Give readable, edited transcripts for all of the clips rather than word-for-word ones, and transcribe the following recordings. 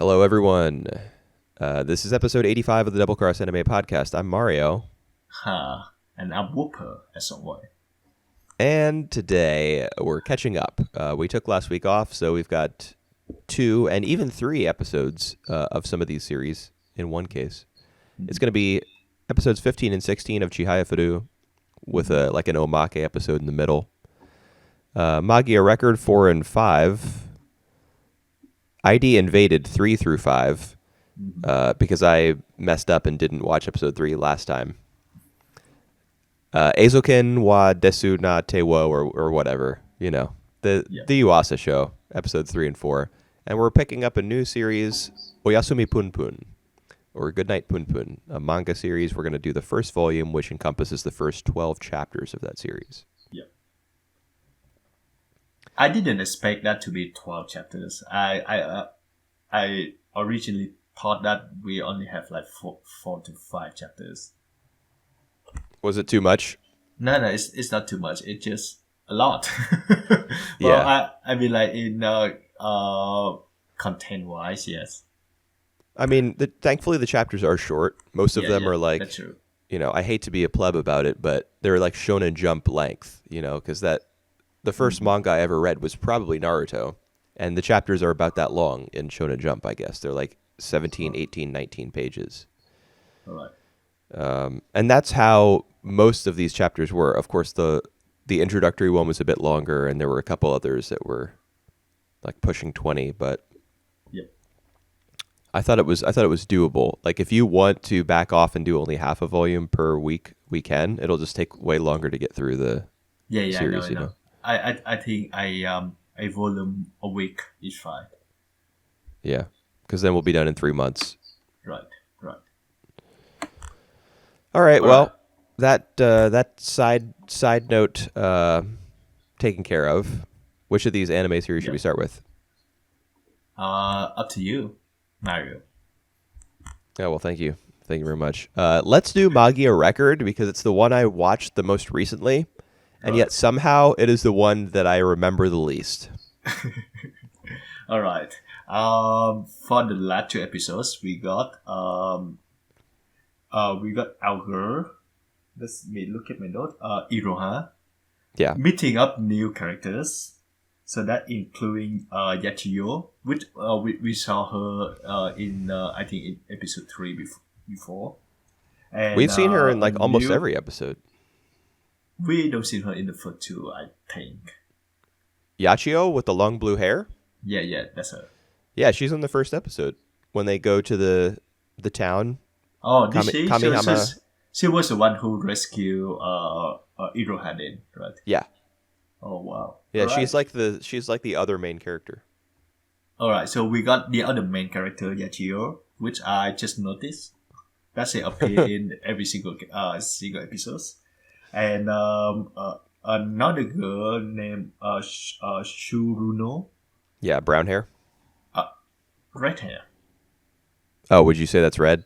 Hello, everyone. This is episode 85 of the Double Cross Anime Podcast. I'm Mario. And I'm Whooper as always. And today we're catching up. We took last week off, so we've got 2 and even 3 episodes of some of these series in one case. It's going to be episodes 15 and 16 of Chihayafuru with an omake episode in the middle. Magia Record 4 and 5. ID Invaded 3 through 5 because I messed up and didn't watch episode 3 last time. Eizouken wa desu na te wo or whatever, the Yuasa show, episodes 3 and 4. And we're picking up a new series, Oyasumi Punpun, or Goodnight Punpun, a manga series. We're going to do the first volume, which encompasses the first 12 chapters of that series. Yeah. I didn't expect that to be 12 chapters. I originally thought that we only have like 4 to 5 chapters. Was it too much? No, it's not too much. It's just a lot. Yeah. I mean, like in content-wise, yes. I mean, thankfully the chapters are short. Most of them are like, that's true. I hate to be a pleb about it, but they're like Shonen Jump length, because the first manga I ever read was probably Naruto, and the chapters are about that long in Shonen Jump, I guess. They're like 17, 18, 19 pages. All right. And that's how most of these chapters were. Of course, the introductory one was a bit longer, and there were a couple others that were like pushing 20. But yep. I thought it was doable. Like if you want to back off and do only half a volume per week, we can. It'll just take way longer to get through the series. I know. I think a volume a week is fine. Yeah, because then we'll be done in 3 months. Right. All right. Well, that side note taken care of. Which of these anime series should we start with? Up to you, Mario. Yeah. Well, thank you very much. Let's do Magia Record because it's the one I watched the most recently, and yet somehow it is the one that I remember the least. All right. For the last 2 episodes, we got our girl. Let me look at my note. Iroha. Yeah. Meeting up new characters. So that including Yachiyo, which we saw her in I think in episode 3 before. And we've seen her in like almost every episode. We don't see her in the first 2, I think. Yachiyo with the long blue hair? Yeah, that's her. Yeah, she's in the first episode when they go to the town. Oh, did she? Kamihama. She was the one who rescued Iroha then, right? Yeah. Oh wow. Yeah, right. she's like the other main character. All right, so we got the other main character Yachiyo, which I just noticed. That's it appeared in every single episodes, and another girl named Shuruno. Yeah, brown hair. Red hair. Oh, would you say that's red?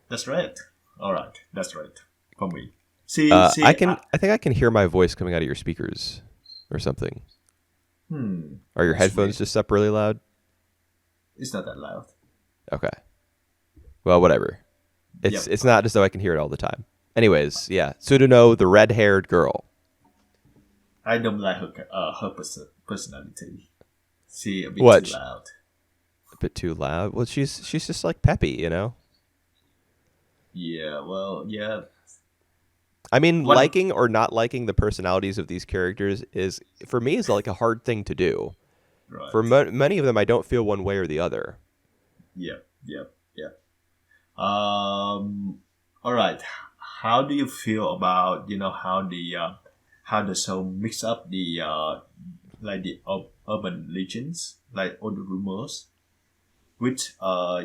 That's right. All right, that's right for me. I think I can hear my voice coming out of your speakers, or something. Are your headphones just up really loud? It's not that loud. Okay. Well, whatever. It's not as though I can hear it all the time. Anyways, yeah, Tsuruno, the red-haired girl. I don't like her personality. She a bit too loud. A bit too loud. Well, she's just like peppy, Yeah. Well, yeah. I mean, liking or not liking the personalities of these characters is, for me, is like a hard thing to do. Right. For many of them, I don't feel one way or the other. Yeah. All right. How do you feel about how the show mix up the like the urban legends, like all the rumors, which how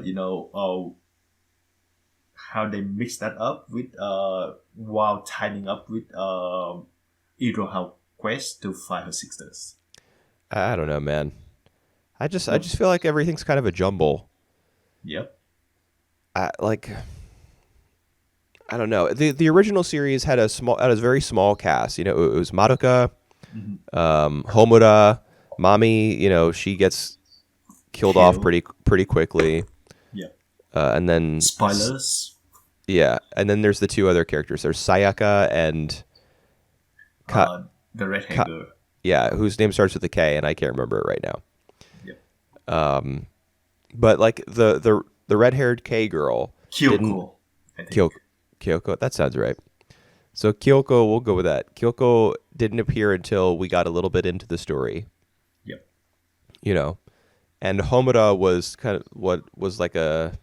they mix that up with while tying up with Iroha quest to find her sisters. I don't know, man. I just feel like everything's kind of a jumble. Yep. I don't know. The original series had a very small cast. It was Madoka, Homura, Mami. She gets killed off Kill. pretty quickly. Yeah. And then Spoilers. yeah, and then there's the two other characters. There's Sayaka and The red hair Ka- girl. yeah, whose name starts with a K, and I can't remember it right now. Yep. But like the red haired K girl didn't Kyoko. I think. Kyoko. That sounds right. So Kyoko, we'll go with that. Kyoko didn't appear until we got a little bit into the story, Yep. you know, and Homura was kind of what was like a,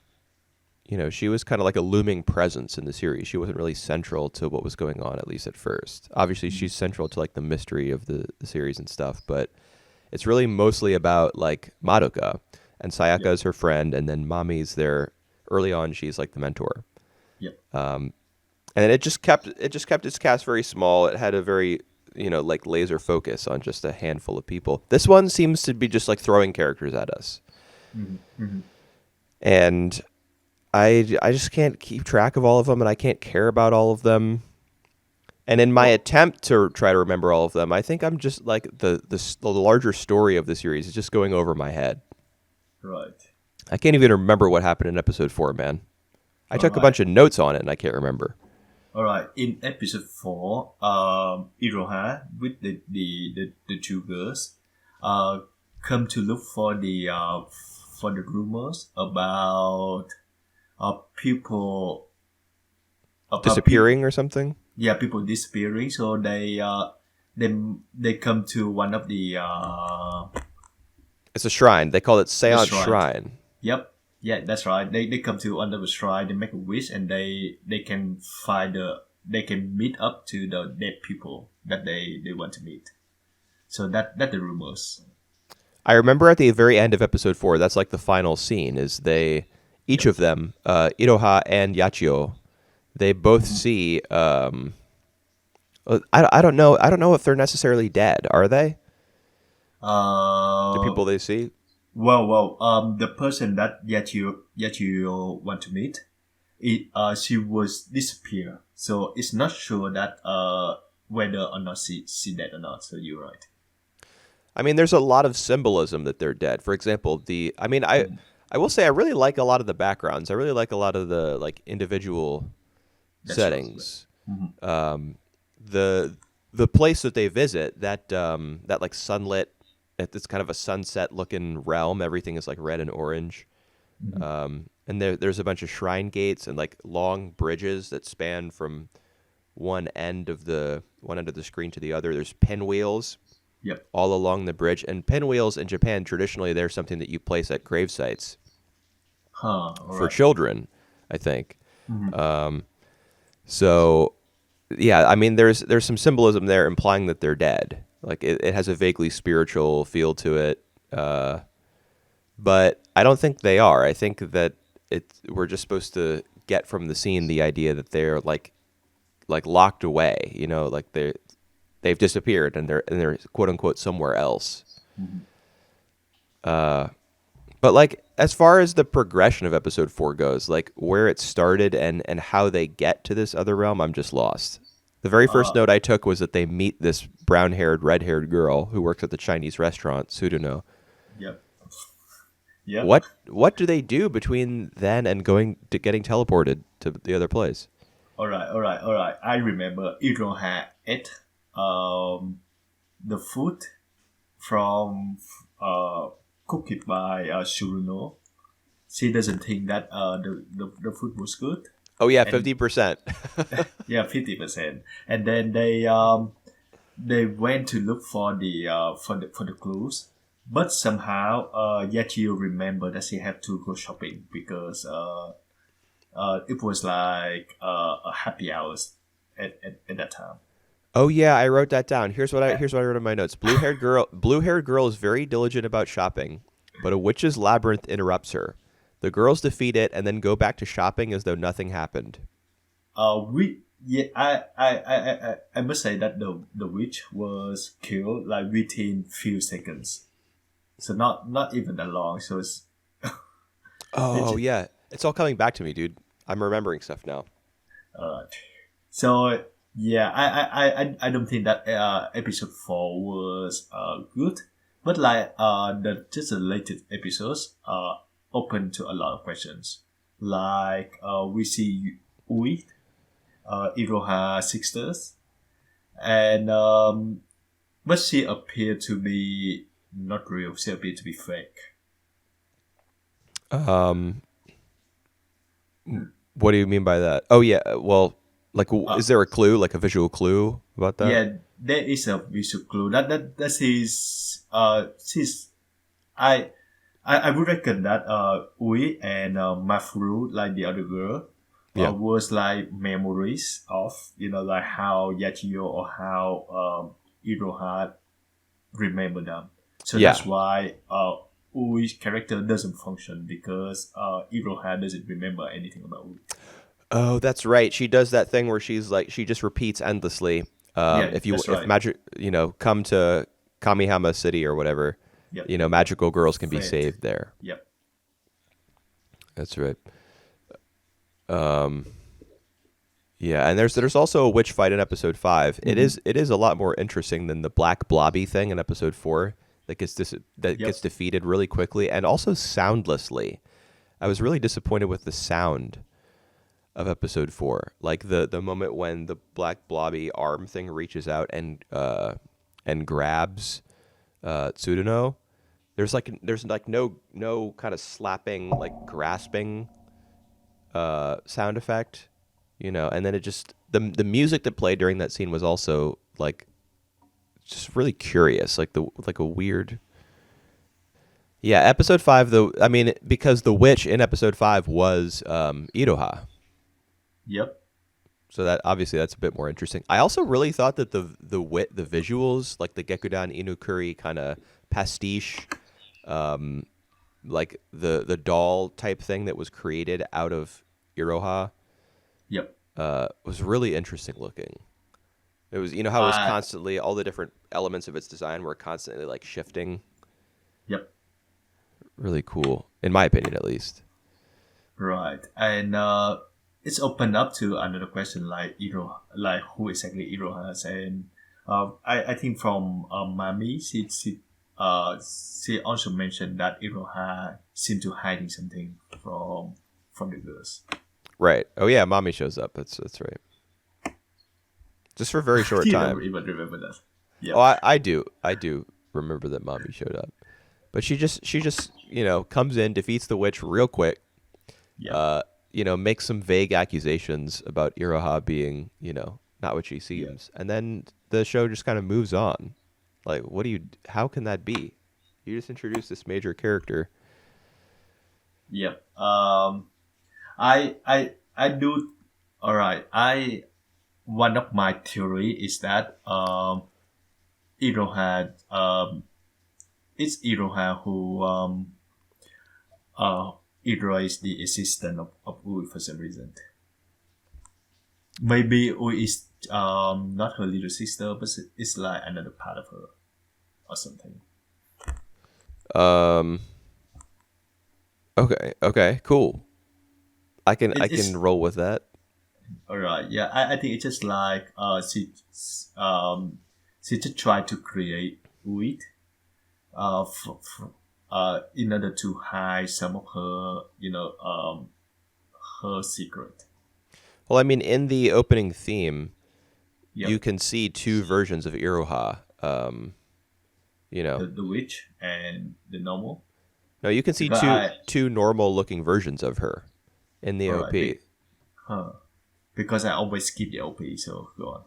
she was kind of like a looming presence in the series. She wasn't really central to what was going on, at least at first. Obviously, she's central to like the mystery of the series and stuff, but it's really mostly about like Madoka, and Sayaka Yep. is her friend, and then Mami's there early on. She's like the mentor. Yep. And it just kept its cast very small. It had a very like laser focus on just a handful of people. This one seems to be just like throwing characters at us, and I just can't keep track of all of them, and I can't care about all of them. And in my attempt to try to remember all of them, I think I'm just like the larger story of the series is just going over my head. Right. I can't even remember what happened in episode 4, man. I took a bunch of notes on it, and I can't remember. All right. In episode 4, Iroha with the two girls, come to look for the rumors about people Disappearing or something? Yeah, people disappearing. So they come to one of the It's a shrine. They call it Seance Shrine. Yep. Yeah, that's right. They come to under the shrine. They make a wish, and they can they can meet up to the dead people that they want to meet. So that the rumors. I remember at the very end of episode 4, that's like the final scene, is each of them, Iroha and Yachio, they both see, I don't know if they're necessarily dead, are they? The people they see? The person that Yachio want to meet, she was disappear. So it's not sure that whether or not she dead or not. So you're right. I mean, there's a lot of symbolism that they're dead. For example, I will say I really like a lot of the backgrounds. I really like a lot of the like individual settings. Mm-hmm. The place that they visit, that like sunlit, it's kind of a sunset looking realm. Everything is like red and orange. Mm-hmm. And there's a bunch of shrine gates and like long bridges that span from one end of the screen to the other. There's pinwheels. Yep. All along the bridge. And pinwheels in Japan, traditionally, they're something that you place at grave sites for children, I think. Mm-hmm. So, yeah, I mean, there's some symbolism there implying that they're dead. Like, it has a vaguely spiritual feel to it. But I don't think they are. I think that we're just supposed to get from the scene the idea that they're, like locked away, like they've disappeared and they're quote unquote somewhere else. Mm-hmm. But like as far as the progression of episode 4 goes, like where it started and how they get to this other realm, I'm just lost. The very first note I took was that they meet this brown-haired, red-haired girl who works at the Chinese restaurant, Sudono. Yep. Yeah. What do they do between then and getting teleported to the other place? All right. I remember Iroha ate the food from cooked by Shuruno. She doesn't think that the food was good. Oh yeah, 50%. Yeah, 50%. And then they went to look for the clues, but somehow Yachio remembered that she had to go shopping because it was like a happy hours at that time. Oh yeah, I wrote that down. Here's what I wrote in my notes. Blue-haired girl is very diligent about shopping, but a witch's labyrinth interrupts her. The girls defeat it and then go back to shopping as though nothing happened. I must say that the witch was killed like within few seconds, so not even that long. So it's yeah, it's all coming back to me, dude. I'm remembering stuff now. Alright. So yeah, I don't think that episode 4 was good, but like the latest episodes are open to a lot of questions. Like we see Ui, Iroha sisters, and but she appeared to be not real. She appeared to be fake. Um, what do you mean by that? Oh yeah, well, like, is there a clue, like a visual clue about that? Yeah, there is a visual clue. That's his. She's. I would reckon that Ui and Mafuru, like the other girl, Yeah. was like memories of like how Yachio or how Iroha remember them. So Yeah. that's why Ui's character doesn't function because Iroha doesn't remember anything about Ui. Oh, that's right. She does that thing where she's like, she just repeats endlessly. Yeah, If that's right. magic, come to Kamihama City or whatever, Yep. magical girls can be Fate. saved there. Yep. That's right. Yeah, and there's also a witch fight in episode 5. It is a lot more interesting than the black blobby thing in episode 4 that gets defeated really quickly and also soundlessly. I was really disappointed with the sound of episode 4. Like the moment when the black blobby arm thing reaches out and grabs Tsuruno. There's no kind of slapping, like grasping sound effect, and then it just the music that played during that scene was also like just really curious, like a weird. Yeah, episode 5 though. I mean, because the witch in episode 5 was Iroha. Yep. So that obviously that's a bit more interesting. I also really thought that the visuals, like the Gekudan Inukuri kind of pastiche, like the doll type thing that was created out of Iroha, Yep. was really interesting looking. It was, how it was constantly, all the different elements of its design were constantly like shifting. Yep. Really cool, in my opinion, at least. Right. And it's opened up to another question like like who exactly Iroha is. And I think from Mami, she also mentioned that Iroha seemed to hiding something from the girls. Right. Oh yeah, Mommy shows up. That's right. Just for a very short You time. don't even remember that. Yeah. Oh, I do remember that Mommy showed up, but she just comes in, defeats the witch real quick. Yeah. Makes some vague accusations about Iroha being, not what she seems, and then the show just kind of moves on. Like, how can that be? You just introduced this major character. Yep. I do. All right. One of my theory is that Iroha it's Iroha who erased the assistant of Ui for some reason. Maybe Ui is not her little sister, but it's like another part of her or something. Okay, cool. I can roll with that. All right, yeah, I think it's just like she just tried to create Ui in order to hide some of her her secret. Well, I mean, in the opening theme, Yep. you can see two versions of Iroha. The witch and the normal. No, you can see two normal-looking versions of her in the OP. Because I always skip the OP, so go on.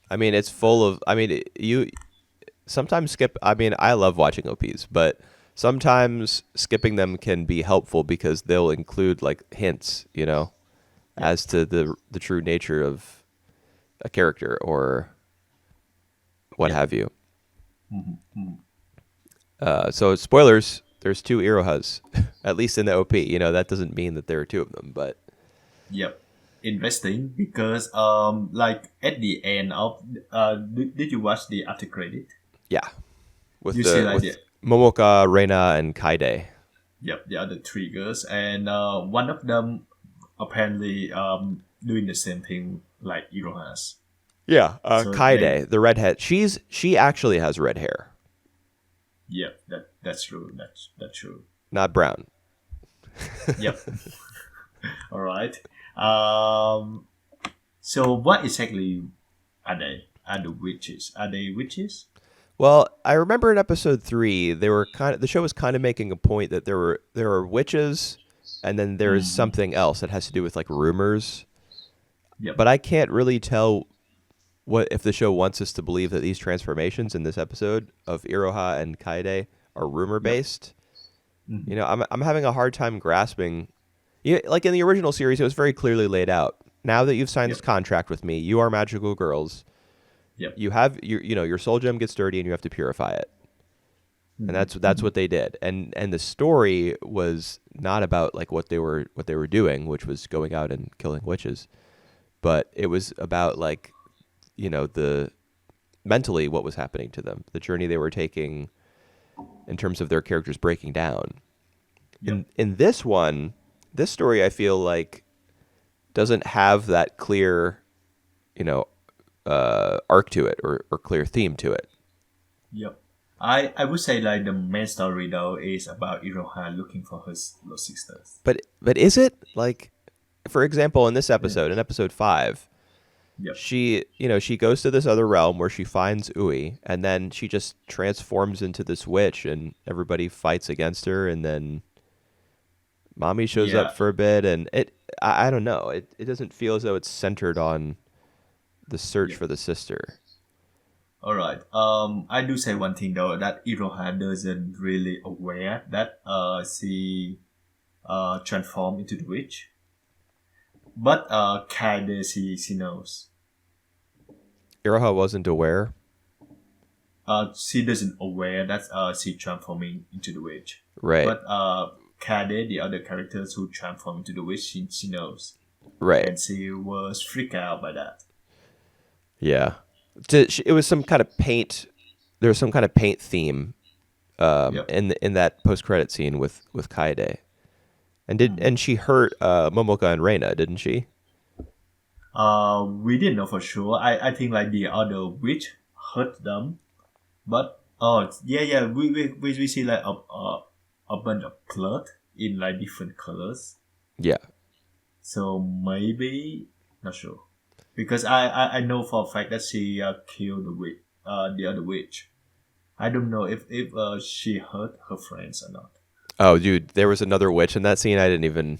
I mean, it's full of. I mean, you sometimes skip. I mean, I love watching OPs, but sometimes skipping them can be helpful because they'll include like hints, as to the true nature of a character or what have you. So spoilers. There's two Irohas, at least in the OP. That doesn't mean that there are two of them, but. Yep. Interesting because like at the end of did you watch the after credit? Yeah, with with Momoka, Reina, and Kaide. Yep, the other three girls, and one of them apparently doing the same thing like Iroha's. Yeah, Kaide, the redhead. She actually has red hair. Yep, that's true. That's true. not brown. Yep. All right. Um. So what exactly are they? Are the witches? Are they witches? Well, I remember in episode 3, the show was kind of making a point that there are witches, and then there's Mm-hmm. something else that has to do with like rumors. Yep. But I can't really tell what if the show wants us to believe that these transformations in this episode of Iroha and Kaede are rumor Yep. based. Mm-hmm. I'm having a hard time grasping. Yeah, like in the original series, it was very clearly laid out. Now that you've signed this Yep. contract with me, you are magical girls. Yep. Your soul gem gets dirty and you have to purify it. And Mm-hmm. that's what they did. And the story was not about like what they were doing, which was going out and killing witches, but it was about like the mentally what was happening to them, the journey they were taking in terms of their characters breaking down. Yep. In this story I feel like doesn't have that clear, you know, arc to it or clear theme to it. Yep. I would say like the main story though is about Iroha looking for her lost sisters. But is it like, for example, in this Yeah. episode, in episode 5, Yep. she goes to this other realm where she finds Ui, and then she just transforms into this witch, and everybody fights against her, and then mommy shows up Yeah. for a bit, and I don't know, it doesn't feel as though it's centered on the search Yep. for the sister. All right. I do say one thing though that Iroha doesn't really aware that she transformed into the witch, but Kaede she knows. Iroha wasn't aware. She doesn't aware that she transforming into the witch, Right. but Kaede, the other characters who transform into the witch, she knows, Right. and she was freaked out by that. Yeah. It was some kind of paint. There was some kind of paint theme Yep. in that post credit scene with Kaede, and she hurt Momoka and Reina, didn't she? We didn't know for sure. I think like the other witch hurt them, but yeah, we see like a bunch of blood in like different colors. Yeah. So maybe not sure, because I know for a fact that she killed the other witch. I don't know if she hurt her friends or not. Oh, dude, there was another witch in that scene. I didn't even.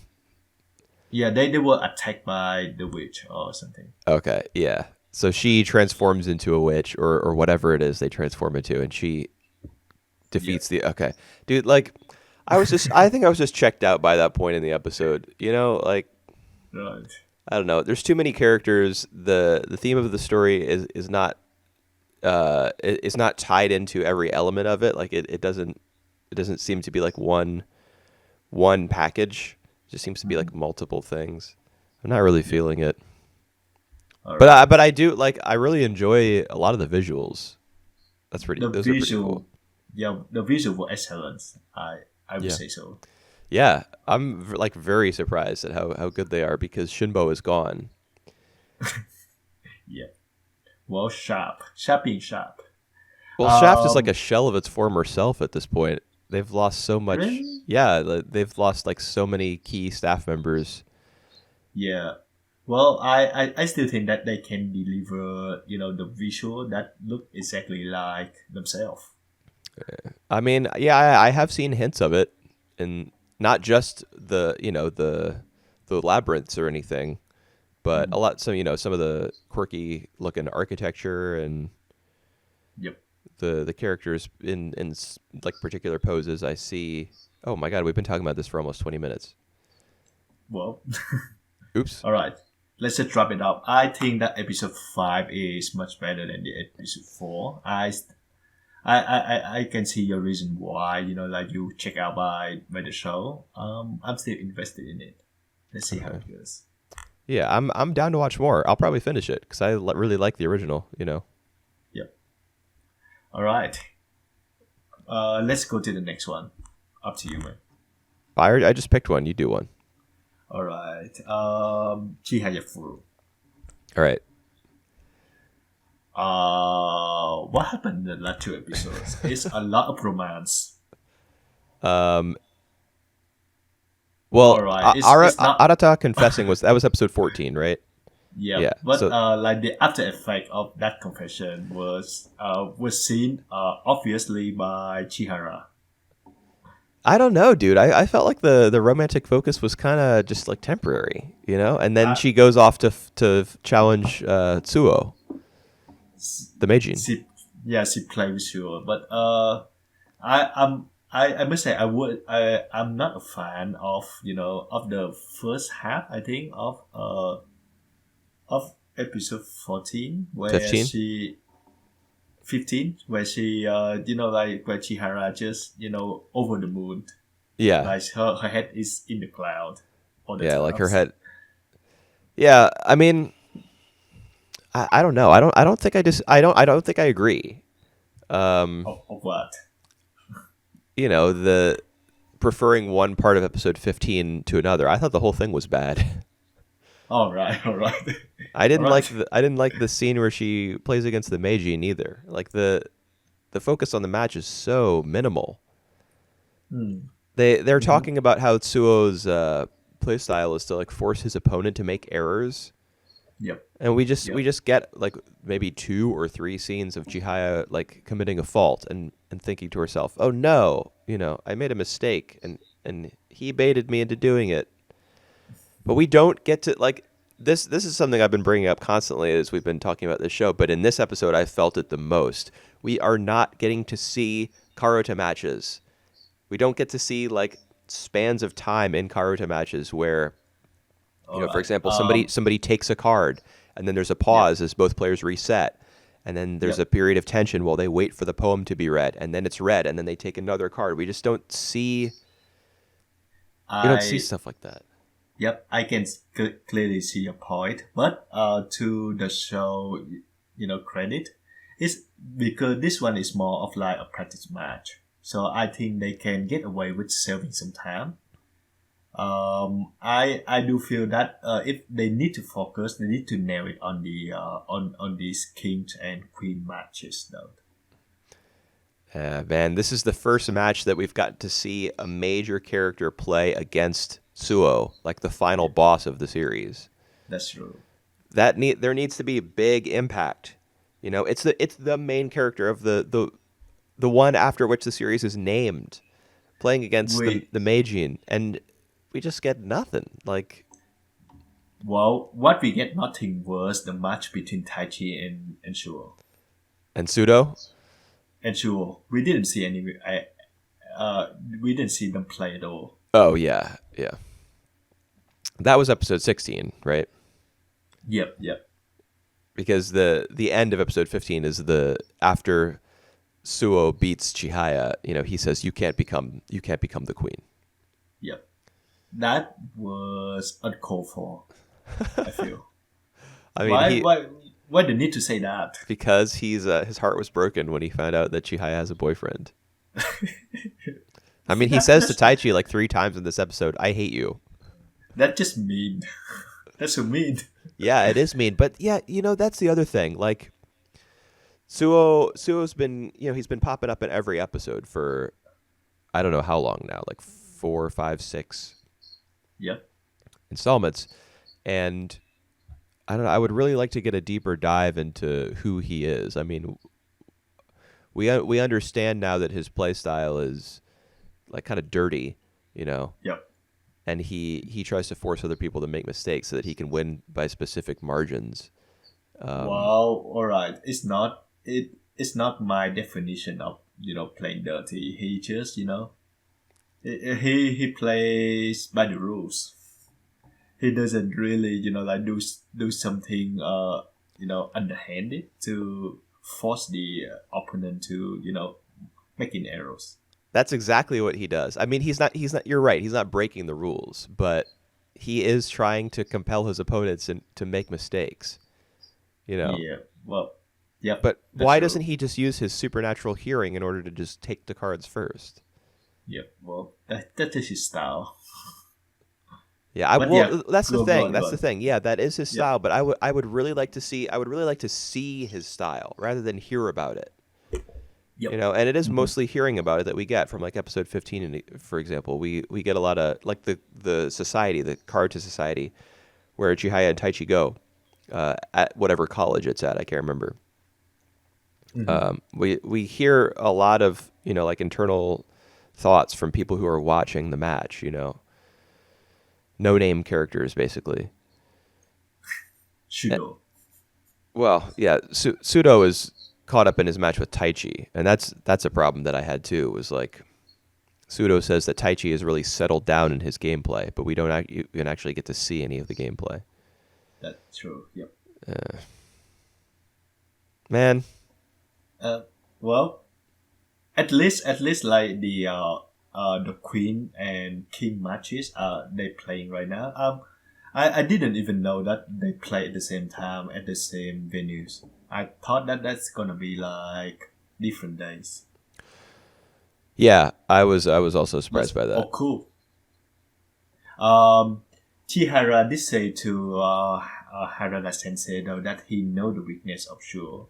Yeah, they were attacked by the witch or something. Okay, yeah. So she transforms into a witch or whatever it is they transform into, and she defeats the. Okay, dude, like, I think I was just checked out by that point in the episode. Like, Right. I don't know. There's too many characters. The theme of the story is not is not tied into every element of it. Like it doesn't seem to be like one package. It just seems to be like multiple things. I'm not really feeling it. All But right. I do like, I really enjoy a lot of the visuals. Those are pretty cool. Yeah, the visual were excellent. I would Yeah. say so. Yeah, I'm like very surprised at how good they are because Shinbo is gone. Yeah. Well, sharp being sharp. Well, Shaft is like Um, a shell of its former self at this point. They've lost so much. Really? Yeah, they've lost like so many key staff members. Yeah. Well, I still think that they can deliver, the visual that look exactly like themselves. I mean, yeah, I have seen hints of it, and not just the labyrinths or anything, but a lot. Some of the quirky looking architecture and Yep. the characters in like particular poses. I see. Oh my God, we've been talking about this for almost 20 minutes. Well, Oops. all right. Let's just wrap it up. I think that episode 5 is much better than the episode 4. I can see your reason why, like you check out by the show. I'm still invested in it. Let's see how it goes. Yeah, I'm down to watch more. I'll probably finish it because I really like the original. Yep. All right. Let's go to the next one. Up to you, man. I just picked one. You do one. All right. Chihayafuru. All right. What happened in the last 2 episodes? It's a lot of romance. Um, well, Alright, it's not. Arata confessing that was episode 14, right? Yeah, Yeah. but So like the after effect of that confession was seen obviously by Chihara. I don't know, dude. I felt like the romantic focus was kind of just like temporary, you know. And then Uh, she goes off to challenge Tsuo, the Meijin. she played with you, but I must say I'm not a fan of of the first half. I think of episode 14 where 15. she 15 where she like where Chihara just over the moon, Yeah, like her head is in the cloud all the yeah, like her times. head. Yeah, I mean, I don't know. I don't think I don't think I agree. Of what? You know, the preferring one part of episode 15 to another. I thought the whole thing was bad. All right, all right. I All didn't like right. I didn't like the scene where she plays against the Meijin either. Like the focus on the match is so minimal. Hmm. They're Mm-hmm. talking about how Tsuo's play style is to like force his opponent to make errors, Yep. and we Yep. just get like maybe 2 or 3 scenes of Chihaya like committing a fault and thinking to herself, "Oh no, you know, I made a mistake and he baited me into doing it." But we don't get to like this is something I've been bringing up constantly as we've been talking about this show, but in this episode I felt it the most. We are not getting to see Karota matches. We don't get to see like spans of time in Karuta matches where, you All know, for right. example, somebody takes a card and then there's a Yep. pause as both players reset, and then there's a Yep. period of tension while they wait for the poem to be read, and then it's read, and then they take another card. We don't see I stuff like that. Yep, I can clearly see your point, but to the show, credit is because this one is more of like a practice match. So I think they can get away with saving some time. I do feel that if they need to focus, they need to nail it on the on these king and queen matches though. Man, this is the first match that we've got to see a major character play against Suo, like the final Yeah, boss of the series. that's true. There needs to be big impact. You know, it's the main character of the one after which the series is named, playing against We the Meijin, and we just get nothing. Like, Well, what we get nothing was the match between Taichi and Shuo. and Pseudo. And Shuo, we didn't see any. We didn't see them play at all. Oh yeah, yeah. That was episode 16, right? Yep, yep. Because the end of episode 15 is the after Suo beats Chihaya. You know, he says you can't become the queen. Yep. That was uncalled for, I feel. I mean, Why why why the need to say that? because his heart was broken when he found out that Chihaya has a boyfriend. I mean, he says to That's Taichi like 3 times in this episode, "I hate you." that just mean. That's so mean. Yeah, it is mean, but yeah, you know, that's the other thing. Like Suo's been, you know, he's been popping up in every episode for I don't know how long now, like 4, 5, 6 Yep. installments, and I don't know. I would really like to get a deeper dive into who he is. I mean, we understand now that his play style is like kind of dirty, you know, Yep. and he tries to force other people to make mistakes so that he can win by specific margins. Um, Well, all right. It's not my definition of playing dirty. He just he plays by the rules. He doesn't really like do something underhanded to force the opponent to making errors. that's exactly what he does. I mean, he's not. You're right. He's not breaking the rules, but he is trying to compel his opponents to make mistakes. You know. Yeah. Well. Yep. But That's why true. doesn't he just use his supernatural hearing in order to just take the cards first? Yep. Well, that is his style. Yeah, But yeah, that's the go thing. on, go That's the on. thing. Yeah, that is his Yeah. style. But I would really like to see. I would really like to see his style rather than hear about it. Yep. And it is mostly hearing about it that we get from like episode 15, for example. We get a lot of like the society, the Karuta society, where Chihaya and Taichi go at whatever college it's at. I can't remember. We hear a lot of like internal thoughts from people who are watching the match. No name characters basically. Shudo. Well, yeah, Sudo is caught up in his match with Taichi, and that's a problem that I had too. Was like Sudo says that Taichi has really settled down in his gameplay, but we don't even actually get to see any of the gameplay. That's true. Yep. Man, Well, at least like the queen and king matches they playing right now. I didn't even know that they play at the same time at the same venues. I thought that that's gonna be like different days. yeah, I was also surprised by Oh, that. cool. Chihara did say to Harada Sensei though that he know the weakness of Shuo.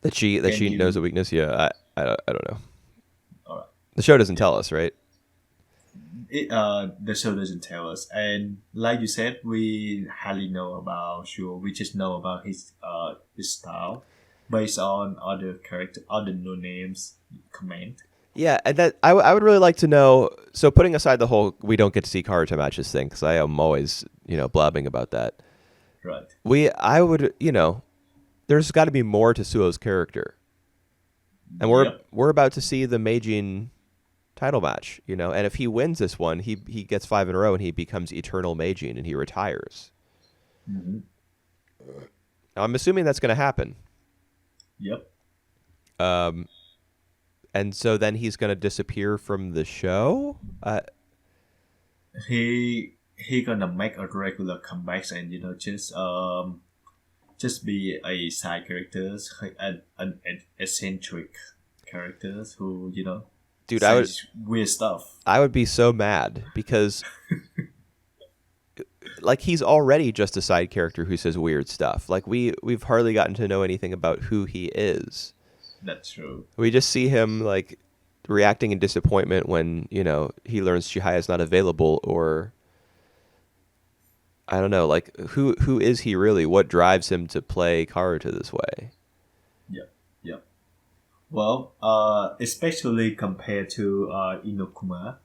That she Can knows you? a weakness. Yeah, I don't know. Alright. The show doesn't tell us, right? The show doesn't tell us, and like you said, we hardly know about Shuo. We just know about his style based on other no names comment. Yeah, and that I would really like to know. So putting aside the whole we don't get to see Karuta matches thing, because I am always blabbing about that. Right. I would there's got to be more to Suo's character, and Yep. we're about to see the Meijin title match, and if he wins this one, he gets 5 in a row and he becomes Eternal Meijin and he retires. hmm Now, I'm assuming that's going to happen. Yep. And so then he's going to disappear from the show. He gonna make a regular comeback and just be a side characters, an eccentric characters who Dude, says weird stuff. I would be so mad because like he's already just a side character who says weird stuff. Like we've hardly gotten to know anything about who he is. That's true. We just see him like reacting in disappointment when, he learns Chihaya is not available, or I don't know, like who is he really? What drives him to play Karuta this way? Yep. Yep. Well, especially compared to Inokuma,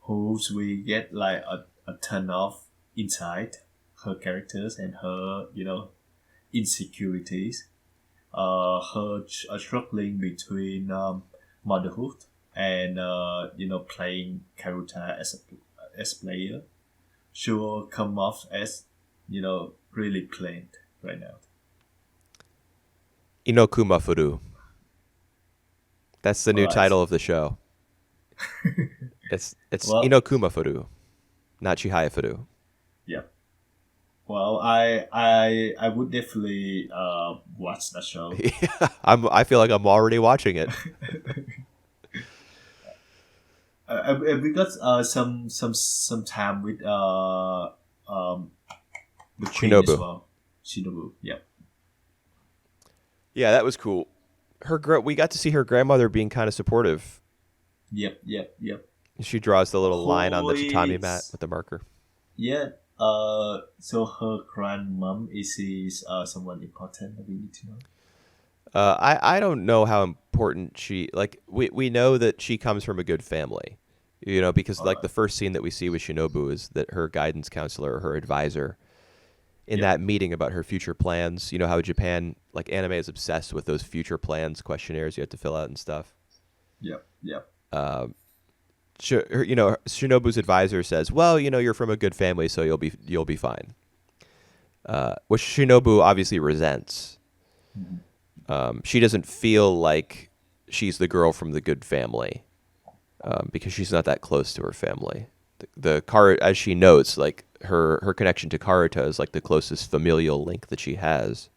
whose we get like a ton of insight, her characters and her insecurities, struggling between motherhood and playing Karuta as player, sure come off as really plain right now. Inokuma Furu. That's the new Alright. title of the show. It's Well- Inokuma Furu, not Chihayafuru. Yeah. Well, I would definitely watch that show. Yeah, I feel like I'm already watching it. We got some time with the queen as Shinobu. well. Shinobu. Yep. Yeah, that was cool. We got to see her grandmother being kind of supportive. Yep. She draws the little line on the tatami Who mat is- with the marker. Yeah. So her grandmom is someone important that we need to know. I don't know how important we know that she comes from a good family, because like the first scene that we see with Shinobu is that her guidance counselor, her advisor, in that meeting about her future plans. You know how Japan, like anime, is obsessed with those future plans questionnaires you have to fill out and stuff. Yep. Shinobu's advisor says, "Well, you're from a good family, so you'll be fine." Which Shinobu obviously resents. She doesn't feel like she's the girl from the good family because she's not that close to her family. As she notes, like her connection to Karuta is like the closest familial link that she has.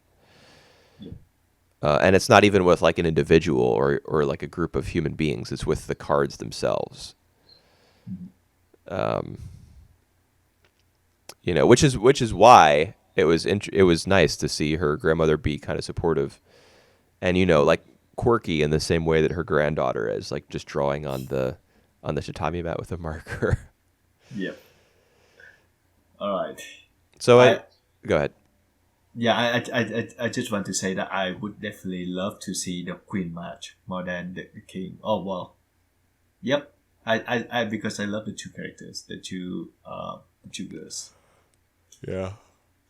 And it's not even with like an individual or like a group of human beings. It's with the cards themselves. which is why it was nice to see her grandmother be kind of supportive, and like quirky in the same way that her granddaughter is, like just drawing on the tatami mat with a marker. Yep. All right. So go ahead. Yeah, I just want to say that I would definitely love to see the queen match more than the king. Oh well. Yep. I because I love the two characters, the two girls. Yeah.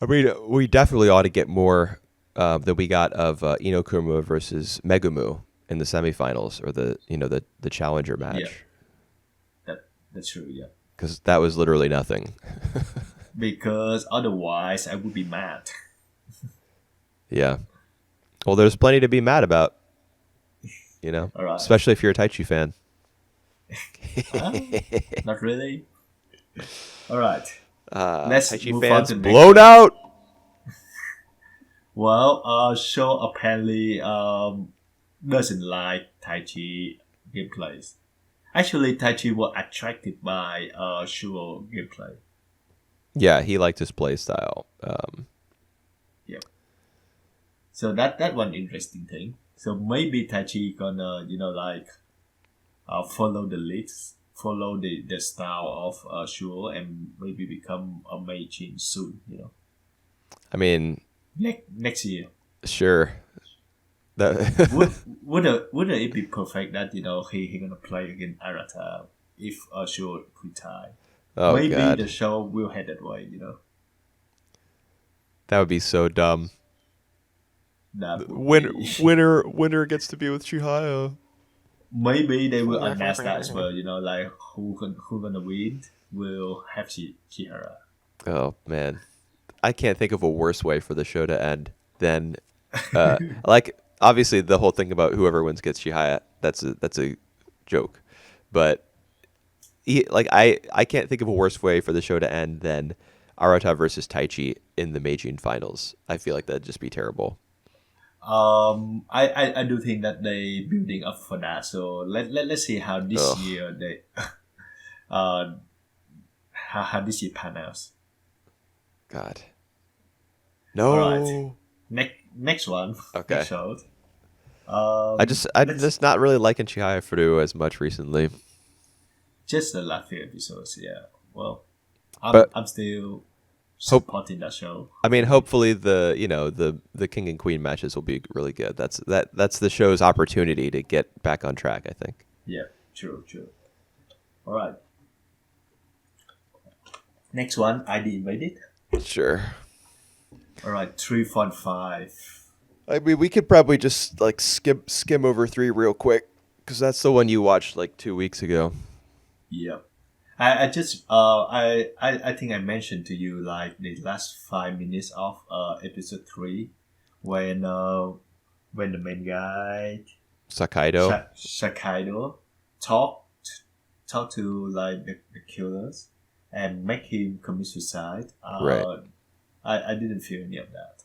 I mean, we definitely ought to get more than we got of Inokuma versus Megumu in the semifinals, or the challenger match. Yeah. That's true. Yeah. Because that was literally nothing. Because otherwise, I would be mad. Yeah. Well, there's plenty to be mad about. All right. Especially if you're a Taichi fan. Not really. All right. Let's Taichi move fans on to blown out. Well, show apparently doesn't like Taichi gameplays. Actually, Taichi was attracted by Shuo gameplay. Yeah, he liked his play style. Yeah. So that one interesting thing. So maybe Taichi gonna follow the leads, follow the style of Shuo, and maybe become a Meijin soon. I mean, next year. Sure. Would it be perfect that he gonna play against Arata if Shuo retire? Oh, maybe God. the show will head that way. That would be so dumb. Winner gets to be with Chihaya. Maybe they will announce that as well. Like who gonna win will have Chihara. Oh man, I can't think of a worse way for the show to end than like obviously the whole thing about whoever wins gets Chihaya. That's a joke, but I can't think of a worse way for the show to end than Arata versus Taichi in the Meijin finals. I feel like that'd just be terrible. I do think that they building up for that. So let's see how this year they how this year pan out. God. No. All right. Next one. Okay. Next show. I'm just not really liking Chihayafuru as much recently. Just the last few episodes, yeah. Well, I'm still supporting that show. I mean, hopefully the king and queen matches will be really good. That's the show's opportunity to get back on track, I think. Yeah, true. All right. Next one, ID Invaded. Sure. All right, 3.5. I mean, we could probably just like skim over 3 real quick because that's the one you watched like 2 weeks ago. Yep. I just I think I mentioned to you like the last 5 minutes of episode 3 when the main guy Sakaido talk to like the killers and make him commit suicide. Right. I didn't feel any of that.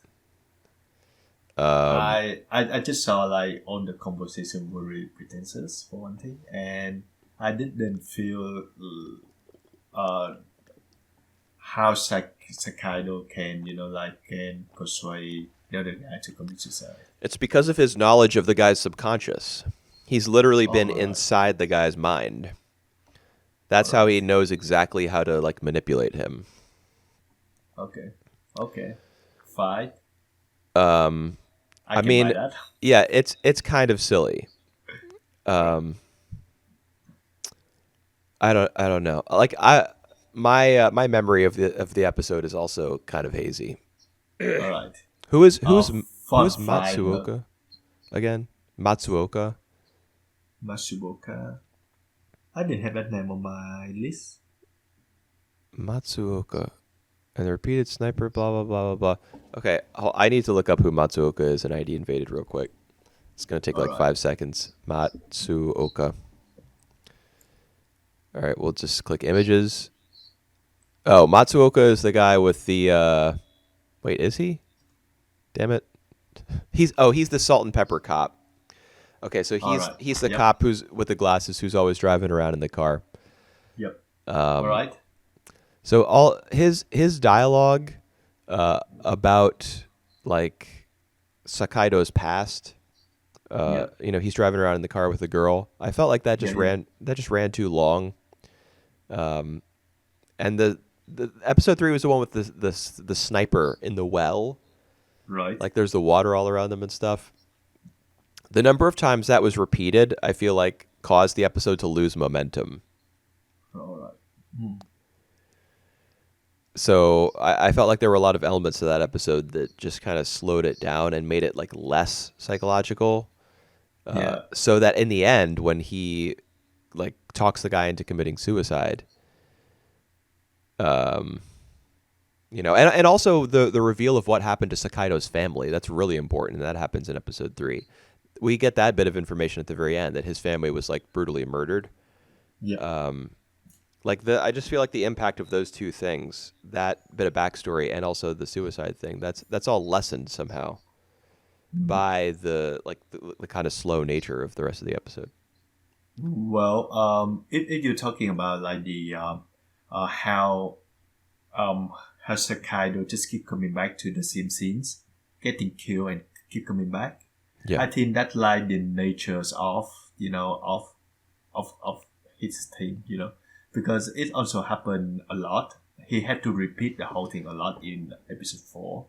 I just saw like all the conversation were really pretentious for one thing, and I didn't feel how Sakaido can can persuade the other guy to commit suicide. It's because of his knowledge of the guy's subconscious. He's literally been inside the guy's mind. That's how he knows exactly how to like manipulate him. Okay. Fine. I mean, yeah, it's kind of silly. I don't know. Like my memory of the episode is also kind of hazy. All right. Who's Matsuoka again? Matsuoka. I didn't have that name on my list. Matsuoka. And the repeated sniper, blah, blah, blah, blah, blah. Okay, I need to look up who Matsuoka is in ID Invaded real quick. It's going to take 5 seconds. Matsuoka. All right, we'll just click images. Oh, Matsuoka is the guy with the... Wait, is he? Damn it. He's the salt and pepper cop. Okay, so he's the cop who's with the glasses who's always driving around in the car. Yep. All right. So all his dialogue about like Sakaido's past. Yeah. He's driving around in the car with a girl. I felt like that Yeah. just Yeah. ran too long. Um, and the episode 3 was the one with the sniper in the well. Right. Like there's the water all around them and stuff. The number of times that was repeated, I feel like caused the episode to lose momentum. All right. Hmm. So I felt like there were a lot of elements to that episode that just kind of slowed it down and made it like less psychological. Yeah. So that in the end, when he like talks the guy into committing suicide, and also the reveal of what happened to Sakaido's family, that's really important, and that happens in episode 3. We get that bit of information at the very end that his family was like brutally murdered. Yeah. I just feel like the impact of those two things, that bit of backstory and also the suicide thing, that's all lessened somehow by the kind of slow nature of the rest of the episode. Well, if you're talking about like the how Hokkaido just keep coming back to the same scenes, getting killed and keep coming back. Yeah. I think that like the natures of of his thing, because it also happened a lot. He had to repeat the whole thing a lot in episode 4,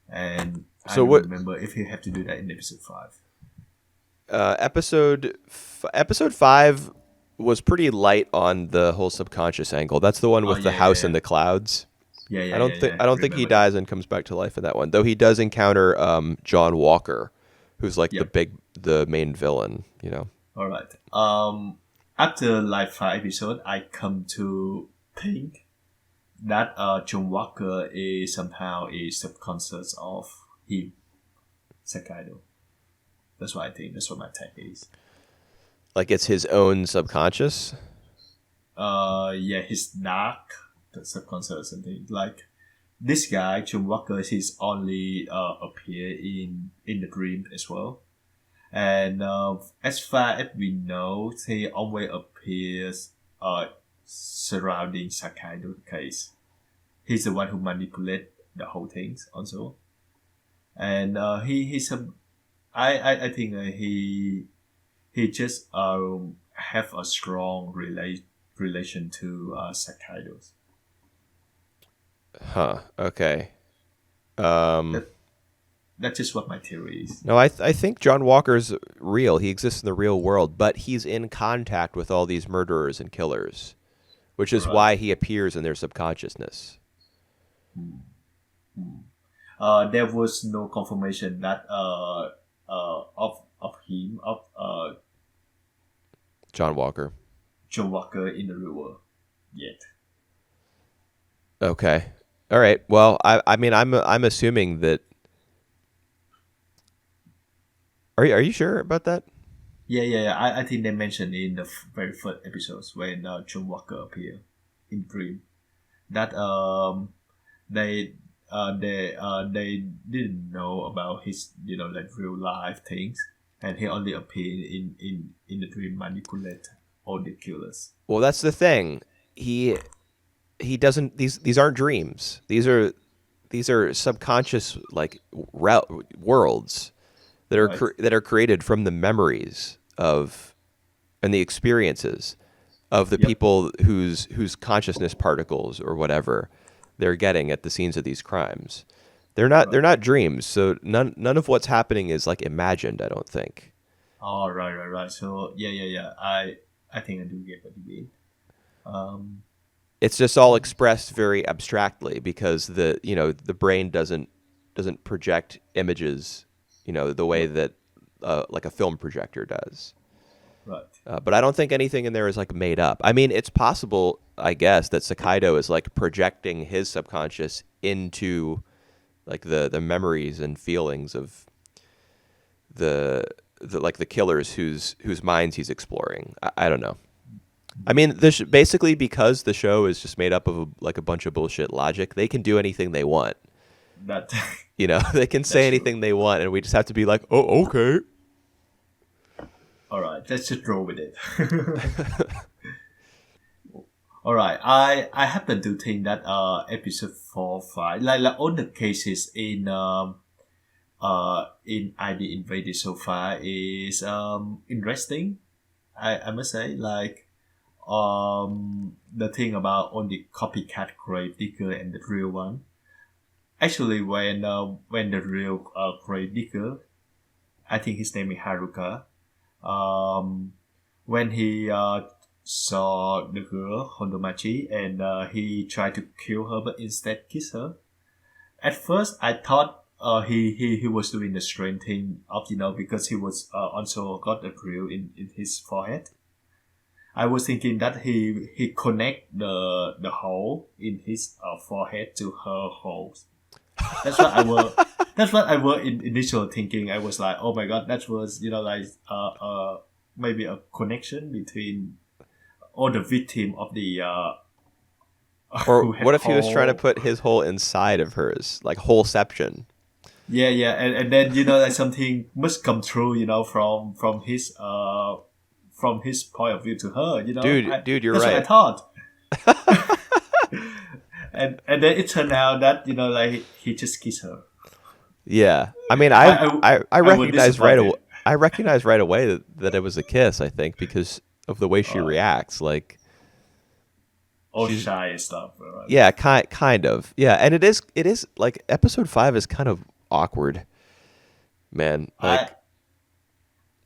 and I So don't what- remember if he had to do that in episode 5. Episode 5 was pretty light on the whole subconscious angle. That's the one with the house in the clouds. Yeah, I don't think he remember dies and comes back to life in that one. Though he does encounter John Walker, who's like Yep. the main villain, All right. After like 5 episodes, I come to think that John Walker is somehow a subconscious of him, Sakaido. That's what I think. That's what my take is. Like it's his own subconscious. Yeah, his dark the subconscious or something. Like this guy, John Walker, he's only appear in the dream as well. And as far as we know, he always appears surrounding Sakaido's case. He's the one who manipulates the whole things also. And he's a I think he just have a strong relation to Sakaido. Huh. Okay. That's just what my theory is. No, I think John Walker's real. He exists in the real world, but he's in contact with all these murderers and killers, which is Right. why he appears in their subconsciousness. There was no confirmation that of him John Walker. John Walker in the real world yet. Okay. All right. Well, I mean, I'm assuming that. Are you sure about that? Yeah. I think they mentioned in the very first episodes when John Walker appeared in Dream that they didn't know about his like real life things, and he only appeared in the dream, manipulate all the killers. Well, that's the thing. He doesn't. These aren't dreams. These are subconscious like worlds that are Right. that are created from the memories of and the experiences of the Yep. people whose consciousness particles or whatever they're getting at the scenes of these crimes. They're not dreams. So none of what's happening is like imagined, I don't think. Oh, right. So yeah. I think I do get what you mean. It's just all expressed very abstractly because the brain doesn't project images, the way that like a film projector does. Right. But I don't think anything in there is like made up. I mean, it's possible, I guess, that Sakaido is like projecting his subconscious into like the memories and feelings of the like the killers whose minds he's exploring. I don't know. I mean, basically because the show is just made up of a bunch of bullshit logic, they can do anything they want. That They can say That's anything they want, and we just have to be like, oh, okay. all right. Let's just roll with it. All right. I happen to think that episode 4, 5, like all the cases in ID invaded so far is interesting. I must say, like the thing about on the copycat grave digger and the real one. Actually, when the real grave digger, I think his name is Haruka. Um, when he saw the girl Hondomachi and he tried to kill her, but instead kiss her. At first, I thought he was doing the strange thing of because he was also got a drill in his forehead. I was thinking that he connect the hole in his forehead to her holes. That's what I were. That's what I were in initial thinking. I was like, oh my god, that was like maybe a connection between all the victim of the Or who had what if he was trying to hole. put his hole inside of hers, like wholeception? Yeah, and then like something must come through, from his point of view to her. Dude, you're That's what I right. thought. And then it turned out that like he just kissed her. Yeah, I mean, I I was recognize right away. disappointed. I recognize right away that it was a kiss. I think because of the way she Alright. reacts. Like, All she's shy and stuff. Right? yeah, kind of yeah, and it is like episode 5 is kind of awkward, man. I, Like,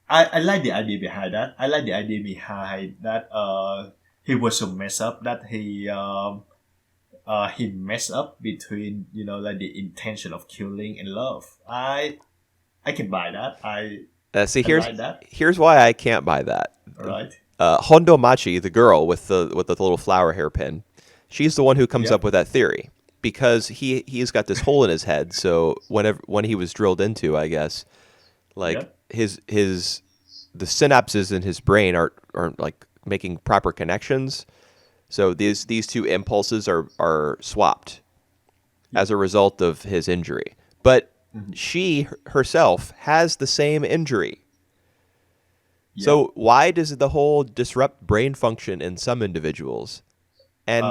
I like the idea behind that. I like the idea behind that. He was so messed up that he messed up between like the intention of killing and love. I can buy that. see, I like that. here's why I can't buy that. All right. Hondo Machi, the girl with the little flower hairpin, she's the one who comes up Yep. with that theory because he's got this hole in his head. So when he was drilled into, I guess, like Yep. the synapses in his brain aren't like making proper connections. So these two impulses are swapped as a result of his injury. But she herself has the same injury. Yep. So why does the whole disrupt brain function in some individuals, and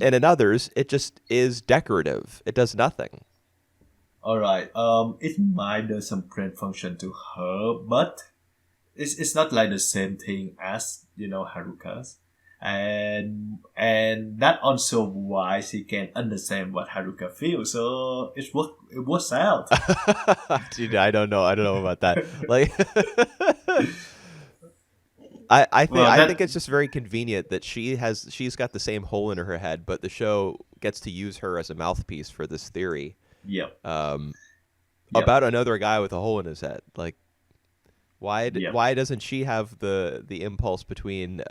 in others it just is decorative? It does nothing. All right. It might do some brain function to her, but it's not like the same thing as Haruka's, and that also why she can understand what Haruka feels. So it works out. Dude, I don't know about that. Like, I think Well, I that think it's just very convenient that she's got the same hole in her head, but the show gets to use her as a mouthpiece for this theory yep um, yep about another guy with a hole in his head. Like, yep. why doesn't she have the impulse between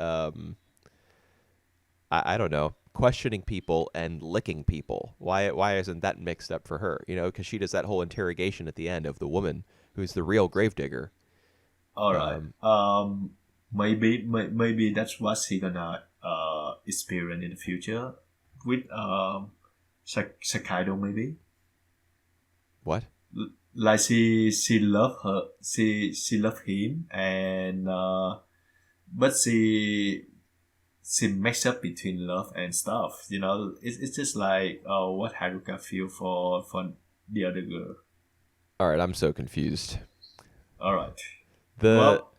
I don't know, questioning people and licking people? Why isn't that mixed up for her? Because she does that whole interrogation at the end of the woman who's the real gravedigger. All right. Um, Maybe that's what she gonna experience in the future with Sakaido maybe. what? Like she love her she love him and but she mix up between love and stuff. It's just like what Haruka feel for the other girl. All right, I'm so confused. All right. The Well,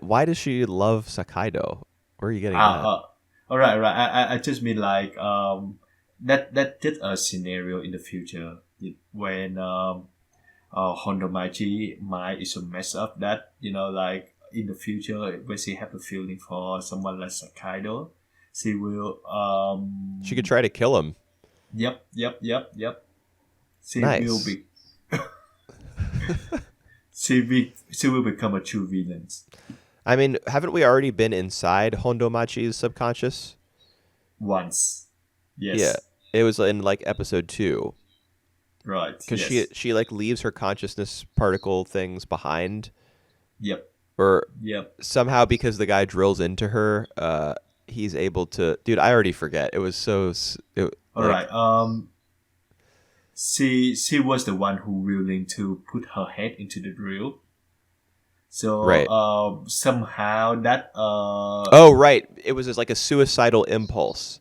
why does she love Sakaido? Where are you getting that? all right, right. I just mean like that just a scenario in the future when Hondomachi mind is so messed up that like in the future when she have a feeling for someone like Sakaido, she will She could try to kill him. yep. She will Nice. be she will become a true villain. I mean, haven't we already been inside Hondomachi's subconscious? Once. Yeah, Yes. it was in like episode 2 Right. because Yes. she like leaves her consciousness particle things behind, Yep. or Yep. somehow because the guy drills into her, he's able to. Dude, I already forget. It was All right. She was the one who willing to put her head into the drill. So Right. somehow that Oh, right. It was just like a suicidal impulse.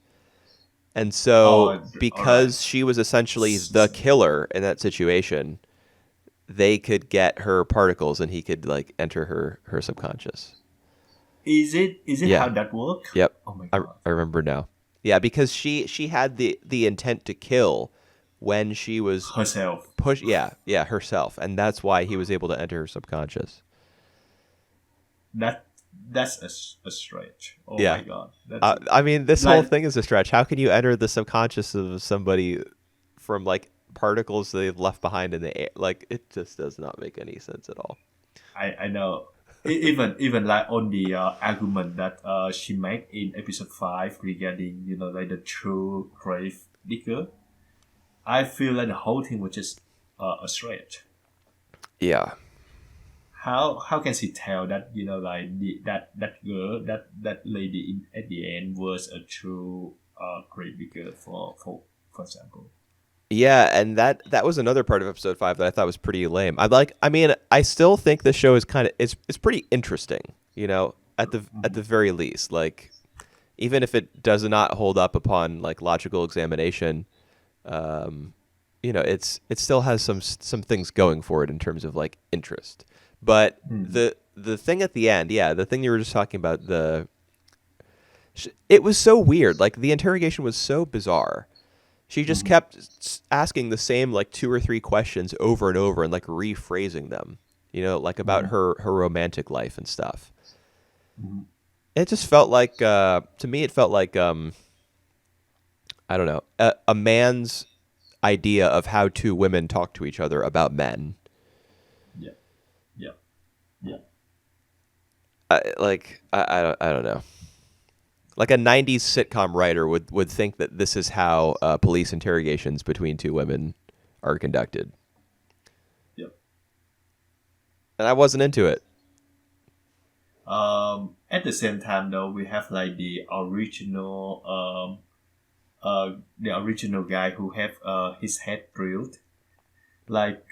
And so, all right. because she was essentially the killer in that situation, they could get her particles and he could like enter her subconscious. Is it how Yeah. that work? Yep. Oh my I, god. I remember now. Yeah, because she had the intent to kill when she was Herself. herself, and that's why he was able to enter her subconscious. That that's a stretch. Oh Yeah. my god. That's I mean, this whole like thing is a stretch. How can you enter the subconscious of somebody from like particles they've left behind in the air? Like, it just does not make any sense at all. I know. Even like on the argument that she made in episode 5 regarding like the true grave digger, I feel like the whole thing was just a stretch. Yeah. How can she tell that like that girl that lady at the end was a true grave digger for example. Yeah, and that was another part of episode 5 that I thought was pretty lame. I mean, I still think the show is kind of it's pretty interesting, at the very least. Like, even if it does not hold up upon like logical examination, it still has some things going for it in terms of like interest. But the thing at the end, yeah, the thing you were just talking about, it was so weird. Like, the interrogation was so bizarre. She just kept asking the same like 2 or 3 questions over and over and like rephrasing them, like about her romantic life and stuff. It just felt like, to me, it felt like, I don't know, a man's idea of how 2 women talk to each other about men. Yeah, yeah, yeah. I don't know. Like a 90s sitcom writer would think that this is how police interrogations between 2 women are conducted. Yep. And I wasn't into it. At the same time, though, we have like the original guy who have his head drilled. Like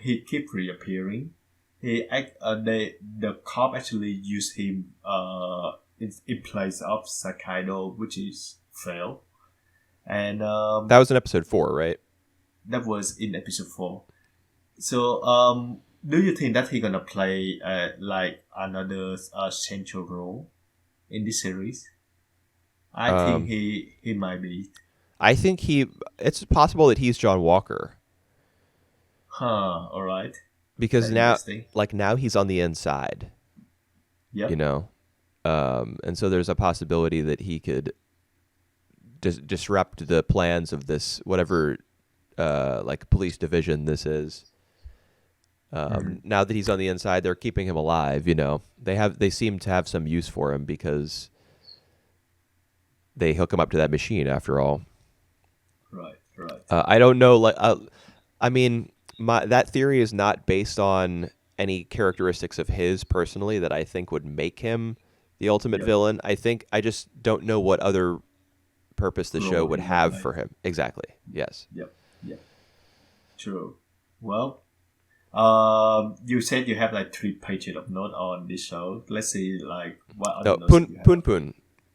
he keep reappearing. The cop actually used him in place of Sakaido, which is fail. And That was in episode 4, right? that was in episode 4. So do you think that he gonna play like another central role in this series? I think Um, he might be. I think it's possible that he's John Walker, Huh. All right. because That's interesting. now he's on the inside, Yep. you know? And so there's a possibility that he could disrupt the plans of this, whatever, like police division this is. Now that he's on the inside, they're keeping him alive. They seem to have some use for him because they hook him up to that machine after all. Right. Right. I don't know. I mean, that theory is not based on any characteristics of his personally that I think would make him the ultimate Yep. villain. I just don't know what other purpose the show Role would he might have play. for him. Exactly. Yes. Yep. Yep. True. Well, you said you have like 3 pages of note on this show. Let's see, like what other No, notes you have.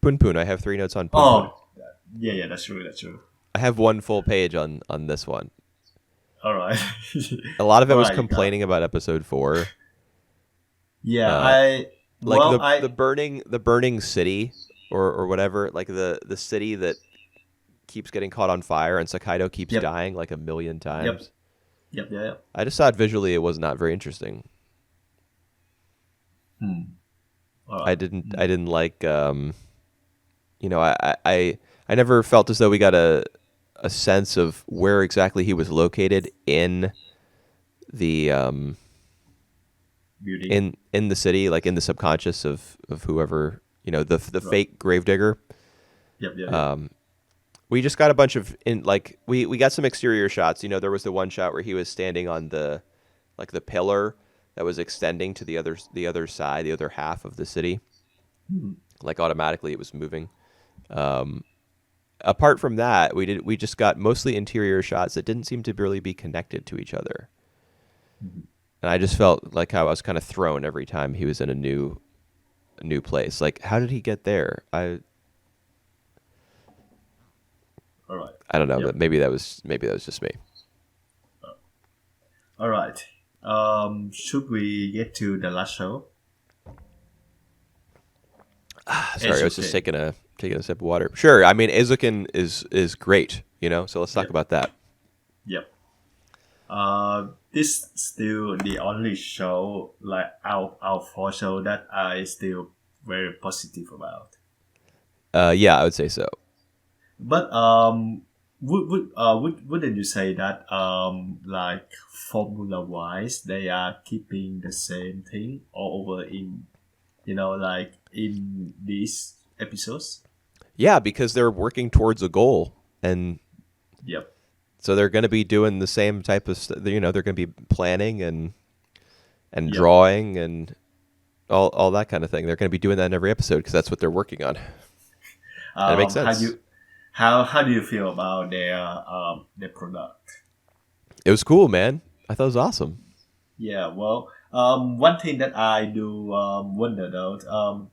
Punpun. I have 3 notes on Punpun. Oh, yeah, that's true. That's true. I have 1 full page on this one. All right. A lot of it was Alright, complaining about episode 4. yeah, Like well, the burning city or whatever, like the city that keeps getting caught on fire and Sakaido keeps Yep. dying like a million times. Yep, yeah. I just thought visually it was not very interesting. All I right. didn't like I never felt as though we got a sense of where exactly he was located in the Beauty. in the city, like in the subconscious of whoever, the Right. fake gravedigger. Yep, yeah. We just got a bunch of we got some exterior shots. There was the one shot where he was standing on the pillar that was extending to the other side, the other half of the city. Like automatically it was moving. Apart from that, we just got mostly interior shots that didn't seem to really be connected to each other. and I just felt like how I was kind of thrown every time he was in a new place. Like, how did he get there? All right. I don't know, Yep. but maybe that was just me. All right. Should we get to the last show? Sorry, I was just Eizouken. taking a sip of water. Sure, I mean Eizouken is great, so let's talk Yep. about that. Yep. This still the only show like our four show that I still very positive about. Yeah, I would say so. But wouldn't you say that like formula wise they are keeping the same thing all over in like in these episodes? Yeah, because they're working towards a goal, and Yep. so they're going to be doing the same type of they're going to be planning and Yep. drawing and all that kind of thing. They're going to be doing that in every episode because that's what they're working on. And it makes How sense. you how do you feel about their product? It was cool, man. I thought it was awesome. Yeah, well, one thing that I do wonder though,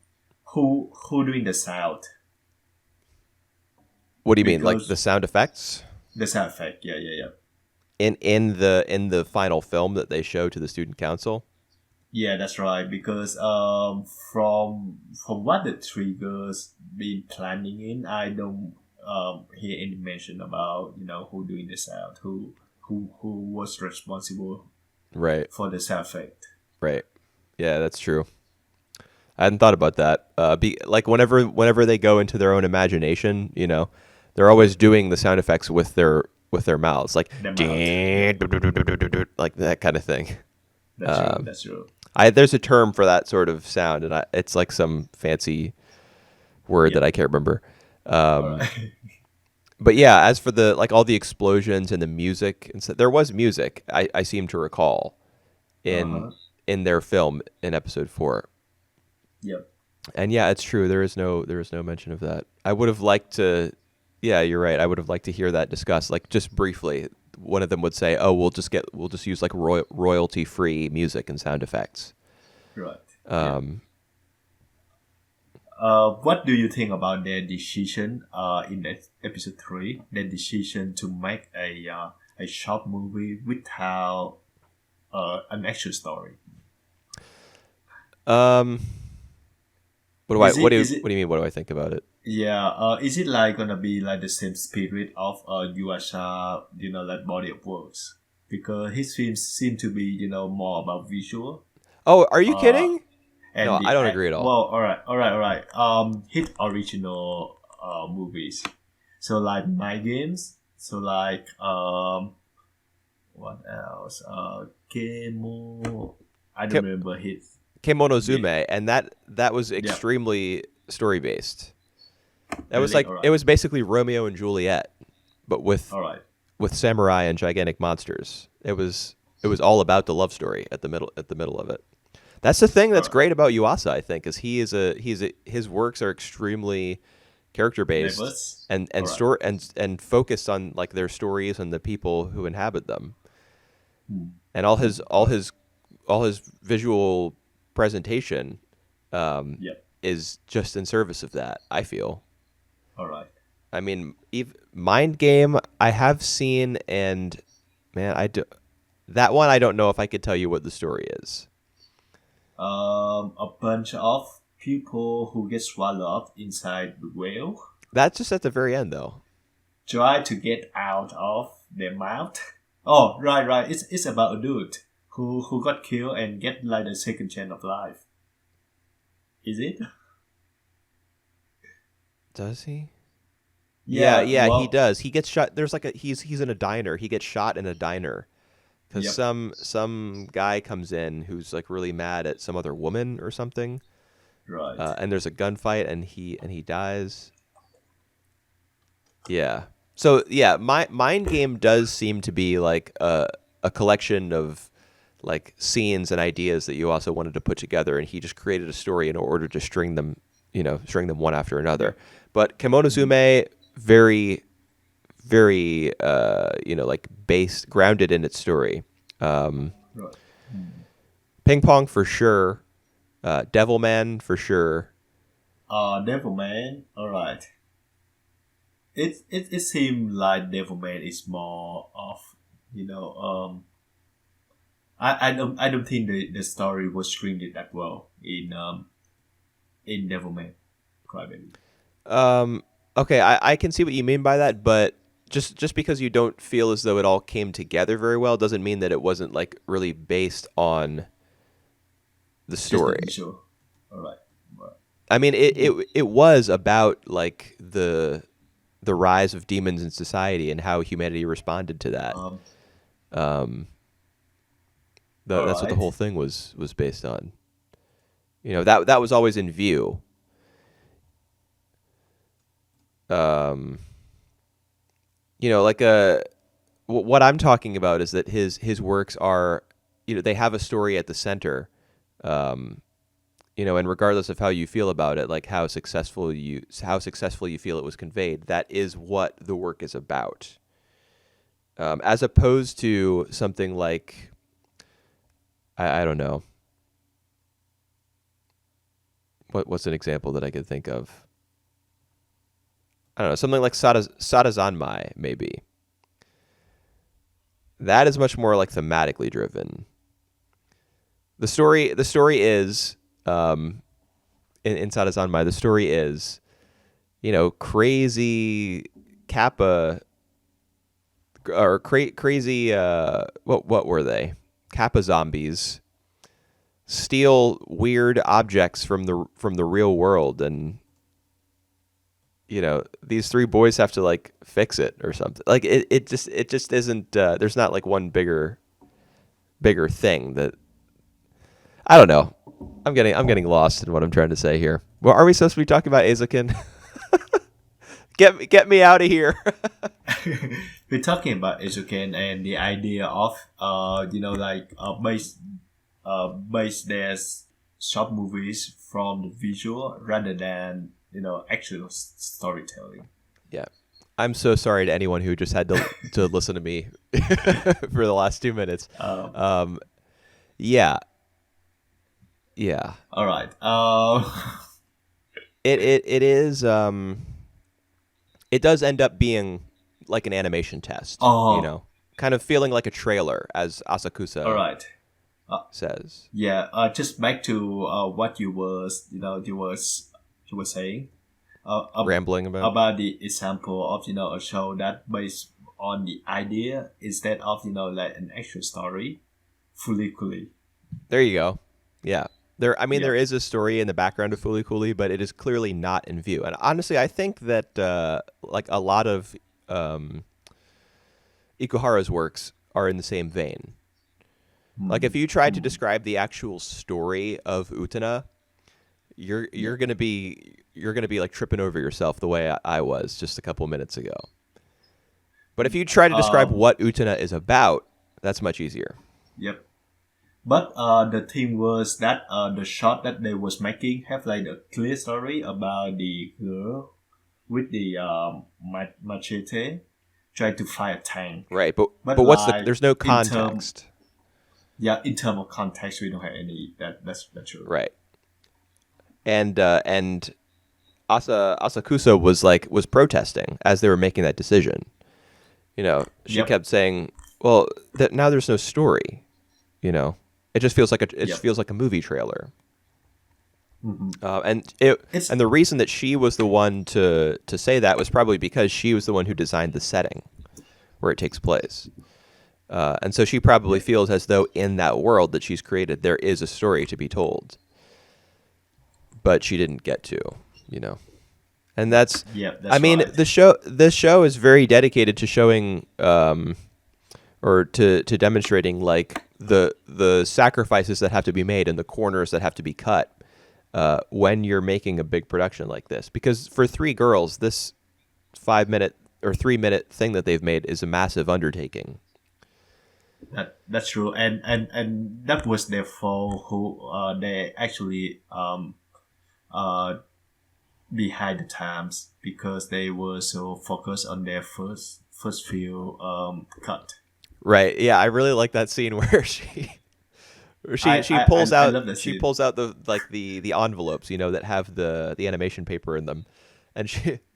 who doing the sound? What do you mean, like the Because sound effects the sound effect, yeah, yeah, yeah, in the final film that they show to the student council? yeah, that's right. Because from what the triggers been planning in, I don't hear any mention about who doing the sound, who was responsible Right, for the sound effect. right. Yeah, that's true. I hadn't thought about that. Like whenever they go into their own imagination, they're always doing the sound effects with their mouths, like The mouth, yep, like that kind of thing. that's true, that's true. There's a term for that sort of sound, and it's like some fancy word that Yep, I can't remember. all Um, right. but yeah, as for the like all the explosions and the music, and so there was music. I seem to recall Uh in huh. in their film in episode 4. Yep. And yeah, it's true. There is no mention of that. I would have liked to. Yeah, you're right. I would have liked to hear that discussed, like just briefly. One of them would say, "Oh, we'll just use like royalty free music and sound effects." Right. Yeah. Um, What do you think about their decision in episode three? Their decision to make a short movie without an actual story. um, what do I Is what it do is it what do you mean? What do I think about it? yeah? Is it like gonna be like the same spirit of Yuasha like body of works? Because his films seem to be more about visual. Oh, are you Uh, kidding? No, and I the don't agree at all. well, all right. Hit original movies. So like my games. So like what else? Kemo. I don't Ke- remember his. Yeah. Kemonozume, and that was Yeah. extremely story based. That was Really. like All it right. was basically Romeo and Juliet, but with All right. with samurai and gigantic monsters. It was all about the love story at the middle of it. That's the thing All that's right. great about Yuasa, I think, is his works are extremely character based Diverse. and All right. store and focused on like their stories and the people who inhabit them. Hmm. And all his All all right. his all his visual presentation Yep. is just in service of that, I feel. All right. I mean, Mind Game I have seen, and man, that one I don't know if I could tell you what the story is. A bunch of people who get swallowed up inside the whale That's just at the very end, though. try to get out of their mouth. Oh, right, right. It's about a dude who got killed and get like a second chance of life. Is it? Does he? Yeah, Yeah. yeah, he Well. does. He gets shot. There's like he's in a diner. He gets shot in a diner because Yep. some guy comes in who's like really mad at some other woman or something, Right. and there's a gunfight, and he dies. Yeah. So yeah, my Mind Game does seem to be like a collection of like scenes and ideas that you also wanted to put together, and he just created a story in order to string them one after another. Yep. But Mhm. Kemonozume, very very like based grounded in its story. Right. Mm. Ping Pong for sure. Devilman for sure. Devilman. All right. It seems like Devilman is more of you know I don't think the story was screened that well in Devilman Crybaby. Okay, I can see what you mean by that, but just because you don't feel as though it all came together very well doesn't mean that it wasn't like really based on the story. Sure. All right. Well, I mean, it was about like the rise of demons in society and how humanity responded to that. all That's what the right. whole thing was based on. You know, that was always in view. You know, like what I'm talking about is that his works are, you know, they have a story at the center. You know, and regardless of how you feel about it, like how successful you feel it was conveyed, that is what the work is about. As opposed to something like, I don't know, what's an example that I could think of? I don't know, something like Sadazanmai, maybe. That is much more like thematically driven. The story is in Sadazanmai, the story is, you know, crazy Kappa or crazy what were they? Kappa zombies steal weird objects from the real world, and you know, these three boys have to like fix it or something. Like it just isn't there's not like one bigger thing that I don't know. I'm getting lost in what I'm trying to say here. Well, are we supposed to be talking about Eizouken? Get me out of here. We're talking about Eizouken and the idea of base their short movies from the visual rather than actual storytelling. Yeah. I'm so sorry to anyone who just had to listen to me for the last 2 minutes. Yeah. Yeah. All right. It is it does end up being like an animation test, you know, kind of feeling like a trailer, as Asakusa all right. says. Yeah. Just back to what you were saying. Rambling about the example of a show that based on the idea instead of like an actual story, fully coolly. There you go. Yeah. There Yeah. there is a story in the background of Fooly Cooly, but it is clearly not in view. And honestly, I think that like a lot of Ikuhara's works are in the same vein. Like if you tried to describe the actual story of Utena, you're gonna be like tripping over yourself the way I was just a couple minutes ago. But if you try to describe what Utena is about, that's much easier. Yep. But the thing was that the shot that they was making have like a clear story about the girl with the machete trying to fight a tank. Right, but what's there's no context. In terms of context, we don't have any. That's true. Right. And Asakusa was protesting as they were making that decision. You know, she kept saying, "Well, now there's no story." You know, it just feels like feels like a movie trailer. Mm-hmm. And the reason that she was the one to say that was probably because she was the one who designed the setting where it takes place. And so she probably feels as though in that world that she's created, there is a story to be told. But she didn't get to, you know. And that's I mean, right. this show is very dedicated to showing or to demonstrating like the sacrifices that have to be made and the corners that have to be cut when you're making a big production like this. Because for three girls, this 5-minute or 3-minute thing that they've made is a massive undertaking. That's true, and that was their fault. Who they actually behind the times because they were so focused on their first few cut. Right. Yeah, I really like that scene where She pulls I out love the scene. the envelopes, that have the animation paper in them, and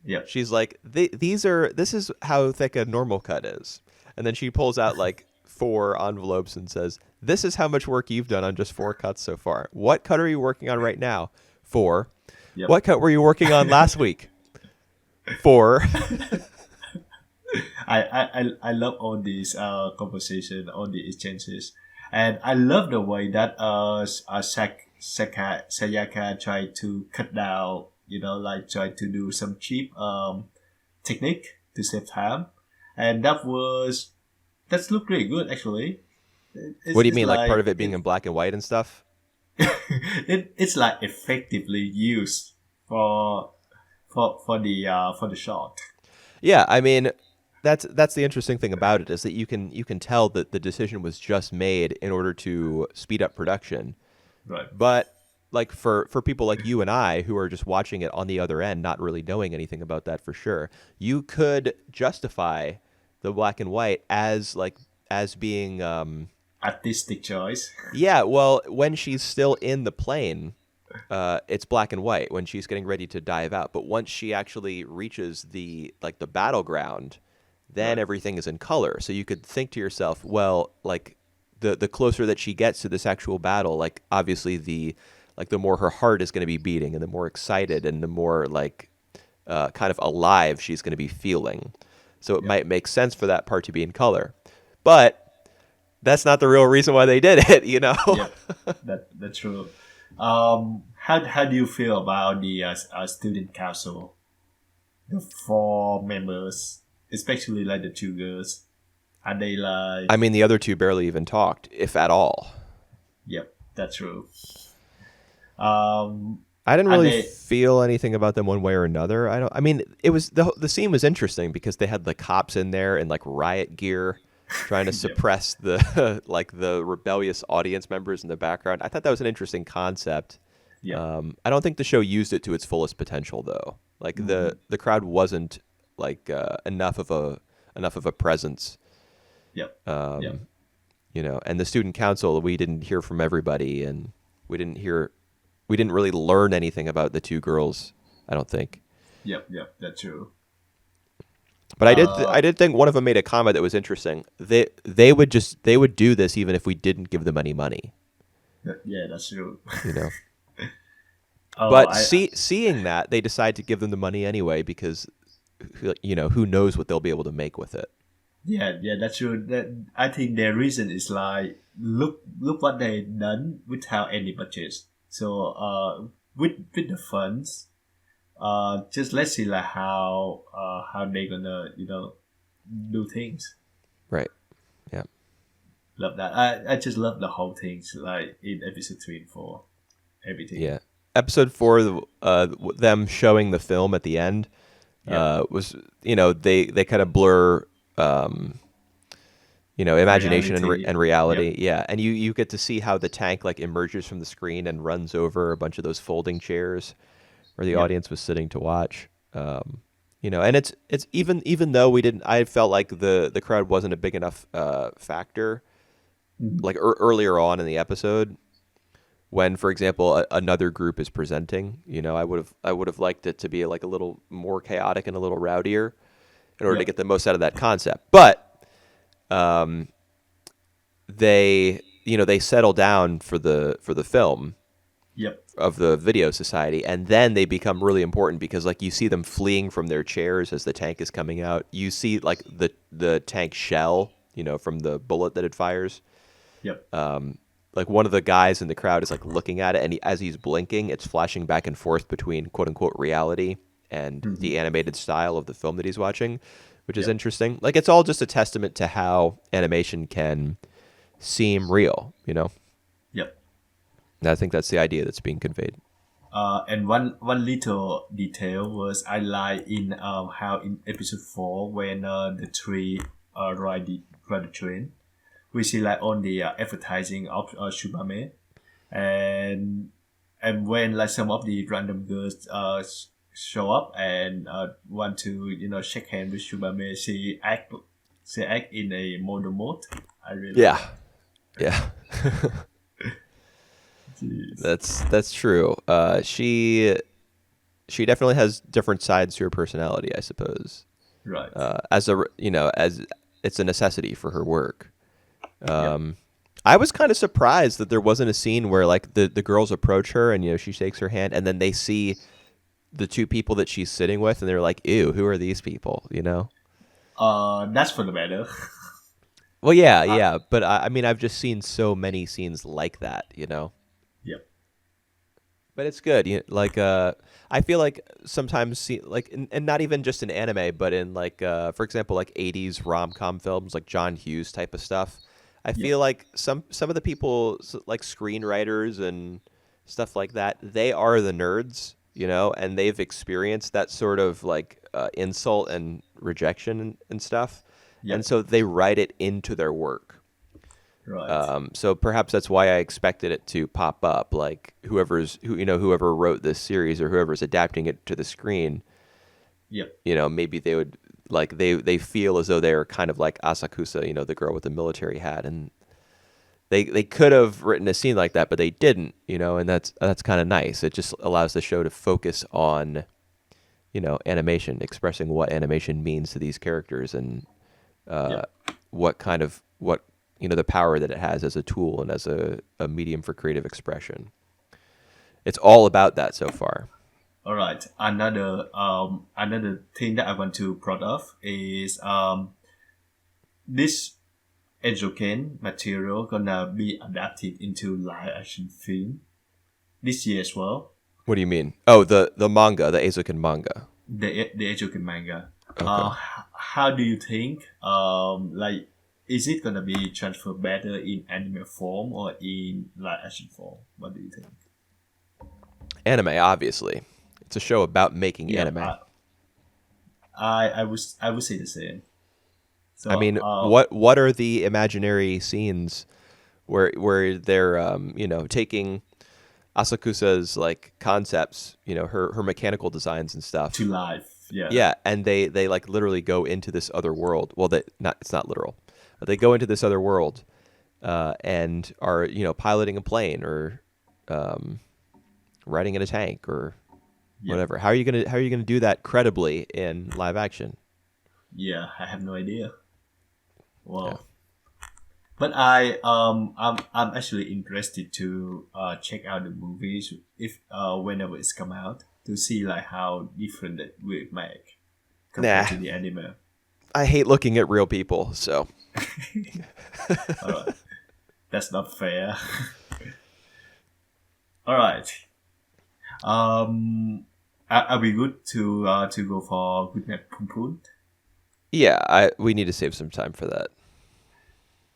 Yep. she's like, this is how thick a normal cut is, and then she pulls out like 4 envelopes and says, this is how much work you've done on just 4 cuts so far. What cut are you working on right now? 4. Yep. What cut were you working on last week? 4. I love all these conversation, all the exchanges, and I love the way that Sayaka tried to cut down, like try to do some cheap technique to save time, and that's looked really good actually. What do you mean, like part like of it being in black and white and stuff? it's like effectively used for the shot. Yeah, I mean, that's the interesting thing about it is that you can tell that the decision was just made in order to speed up production. Right. But like for people like you and I who are just watching it on the other end, not really knowing anything about that for sure, you could justify the black and white as being Artistic choice. yeah, well, when she's still in the plane, it's black and white when she's getting ready to dive out. But once she actually reaches the battleground, then Right. everything is in color. So you could think to yourself, well, like the closer that she gets to this actual battle, like obviously the more her heart is going to be beating, and the more excited and the more kind of alive she's going to be feeling. So it might make sense for that part to be in color, but that's not the real reason why they did it, Yeah, that's true. How do you feel about the student council? The 4 members, especially like the 2 girls. Are they like? I mean, the other 2 barely even talked, if at all. Yep, that's true. Um, I didn't are really they? feel anything about them one way or another. I mean, it was the scene was interesting because they had the cops in there in like riot gear, trying to suppress the the rebellious audience members in the background. I thought that was an interesting concept. Yeah. I don't think the show used it to its fullest potential, though. Like the crowd wasn't enough of a presence. Yep. Um, Yep. And the student council, we didn't hear from everybody, and we didn't really learn anything about the 2 girls, I don't think. Yep. Yep. That's true. But Uh, I did think one of them made a comment that was interesting. They would do this even if we didn't give them any money, yeah, that's true. you know. Oh, But I seeing that, they decide to give them the money anyway because who knows what they'll be able to make with it. yeah, that's true. That I think their reason is like look what they done without any budget. So with the funds, just let's see like how they gonna do things. Right. Yeah. Love that. I just love the whole things like in episode 3 and 4, everything. Yeah. Episode 4, them showing the film at the end, Yeah. was they kind of blur imagination Reality. and reality. Yep. Yeah, and you get to see how the tank emerges from the screen and runs over a bunch of those folding chairs where the Yep. audience was sitting to watch. And it's even though I felt like the crowd wasn't a big enough factor, like earlier on in the episode. When, for example, another group is presenting, I would have liked it to be like a little more chaotic and a little rowdier, in order to Yep. get the most out of that concept. But they settle down for the film Yep. of the video society, and then they become really important because you see them fleeing from their chairs as the tank is coming out. You see the tank shell, from the bullet that it fires. Yep. One of the guys in the crowd is looking at it, and as he's blinking, it's flashing back and forth between quote unquote reality and the animated style of the film that he's watching, which is Yep. interesting. It's all just a testament to how animation can seem real, Yep. And I think that's the idea that's being conveyed. And one little detail was I like in how in episode 4 when the 3 ride the train, we see on the advertising of Shubame, and when some of the random girls show up and want to shake hand with Shubame, she act in a model mode. I really Yeah. Yeah. Jeez. That's true. She definitely has different sides to her personality, I suppose. Right. As a as it's a necessity for her work. Yep. I was kind of surprised that there wasn't a scene where like the girls approach her and she shakes her hand and then they see the two people that she's sitting with and they're like, "Ew, who are these people?" That's for the better. Well, yeah, uh, yeah, but I mean, I've just seen so many scenes like that. yep. But it's good. I feel like sometimes and not even just in anime, but in like for example, like 80s rom-com films, like John Hughes type of stuff. I Yep. feel like some of the people like screenwriters and stuff like that, they are the nerds, and they've experienced that sort of like insult and rejection and stuff, and Yep. so they write it into their work. Right. So perhaps that's why I expected it to pop up, like whoever wrote this series or whoever's adapting it to the screen. Yep. Maybe they would like they feel as though they are kind of like Asakusa, the girl with the military hat, and they could have written a scene like that, but they didn't, and that's kind of nice. It just allows the show to focus on animation, expressing what animation means to these characters and Yep. what the power that it has as a tool and as a medium for creative expression. It's all about that so far. All right. Another thing that I want to brought up is this Eizouken material gonna be adapted into live action film this year as well. What do you mean? Oh, the manga, the Eizouken manga. The Eizouken manga. Okay. How do you think? Like, is it gonna be transferred better in anime form or in live action form? What do you think? Anime, obviously. It's a show about making Yeah, anime. I would say the same. So I mean, what are the imaginary scenes where they're taking Asakusa's like concepts, her mechanical designs and stuff. to life, yeah, Yeah, and they like literally go into this other world. Well, it's not literal. But they go into this other world and are piloting a plane or riding in a tank or yeah, whatever. How are you gonna do that credibly in live action? yeah. I have no idea. Yeah. Well, but I'm actually interested to check out the movies if whenever it's come out to see like how different it will make compared Nah, to the anime. I hate looking at real people. So All right, that's not fair. All right. Are we good to go for Goodnight Punpun? yeah, we need to save some time for that.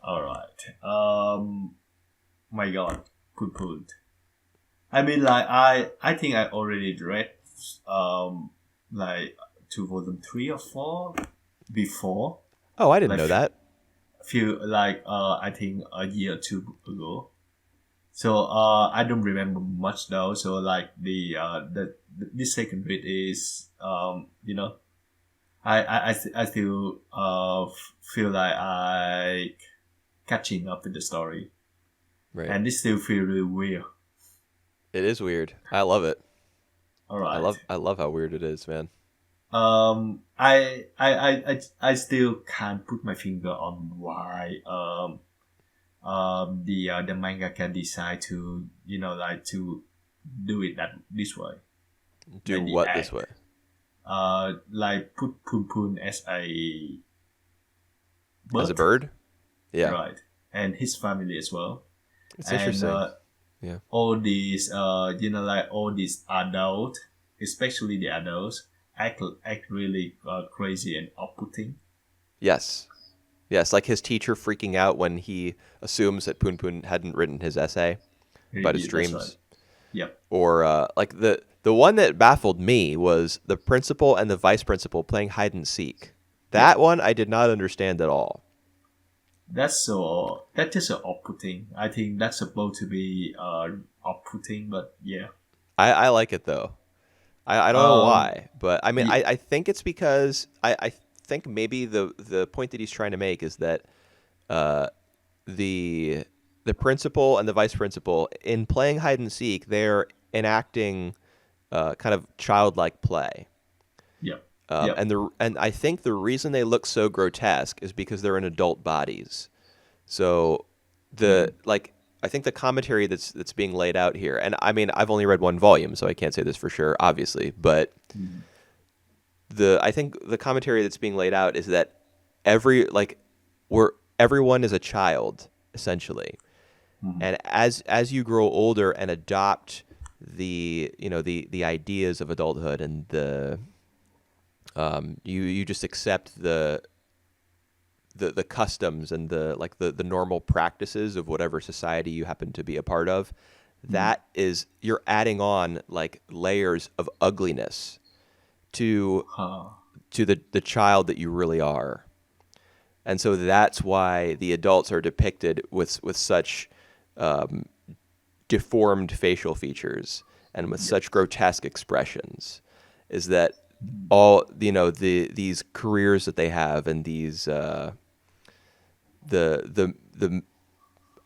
All right. My God, Punpun. I mean, like I think I already read like 2003 or four before, Oh, I didn't like know that. few like I think a year or two ago. So I don't remember much though. So like this second read is I still feel like I catching up with the story, Right. and this still feel really weird. It is weird. I love it. All I right. love I love how weird it is, man. I still can't put my finger on why the manga can decide to like to do it this way, Do like the what this act, way? like put Pun Pun as a As a bird, bird? Yeah. right, and his family as well, It's and interesting. Yeah. all these like all these adults, especially the adults, act really crazy and off-putting. Yes. Yes, like his teacher freaking out when he assumes that Punpun hadn't written his essay about his Yeah, that's right. dreams. Yep. Or like the one that baffled me was the principal and the vice principal playing hide and seek. Yep. That one I did not understand at all. That's just off-putting. I think that's supposed to be off-putting, but yeah. I like it though. I don't know Um. why, but I mean y- I think it's because I think maybe the point that he's trying to make is that uh, the the principal and the vice principal, in playing hide and seek, they're enacting kind of childlike play. Yep. Yep. And I think the reason they look so grotesque is because they're in adult bodies. So I think the commentary that's being laid out here, and I mean I've only read one volume, so I can't say this for sure, obviously, but I think the commentary that's being laid out is that everyone is a child essentially, and as you grow older and adopt the ideas of adulthood and you just accept the customs and the normal practices of whatever society you happen to be a part of, that is, you're adding on like layers of ugliness to the child that you really are. And so that's why the adults are depicted with such deformed facial features and with such grotesque expressions, is that all these careers that they have and these the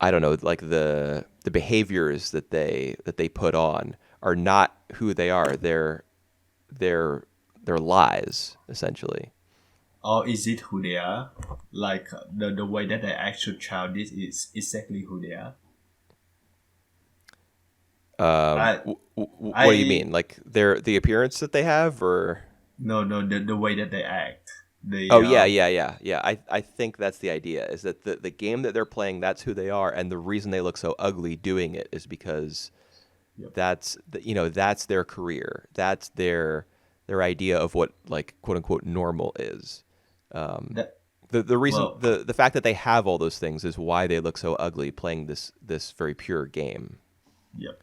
I don't know, like the behaviors that they put on are not who they are. They're lies, essentially. Or is it who they are? Like the way that the actual child is exactly who they are. What do you mean? Like the appearance that they have, or No, the way that they act. Yeah. I think that's the idea, is that the game that they're playing, that's who they are, and the reason they look so ugly doing it is because that's their career. That's their idea of what, like, quote unquote normal is. The reason, the fact that they have all those things is why they look so ugly playing this very pure game. Yep.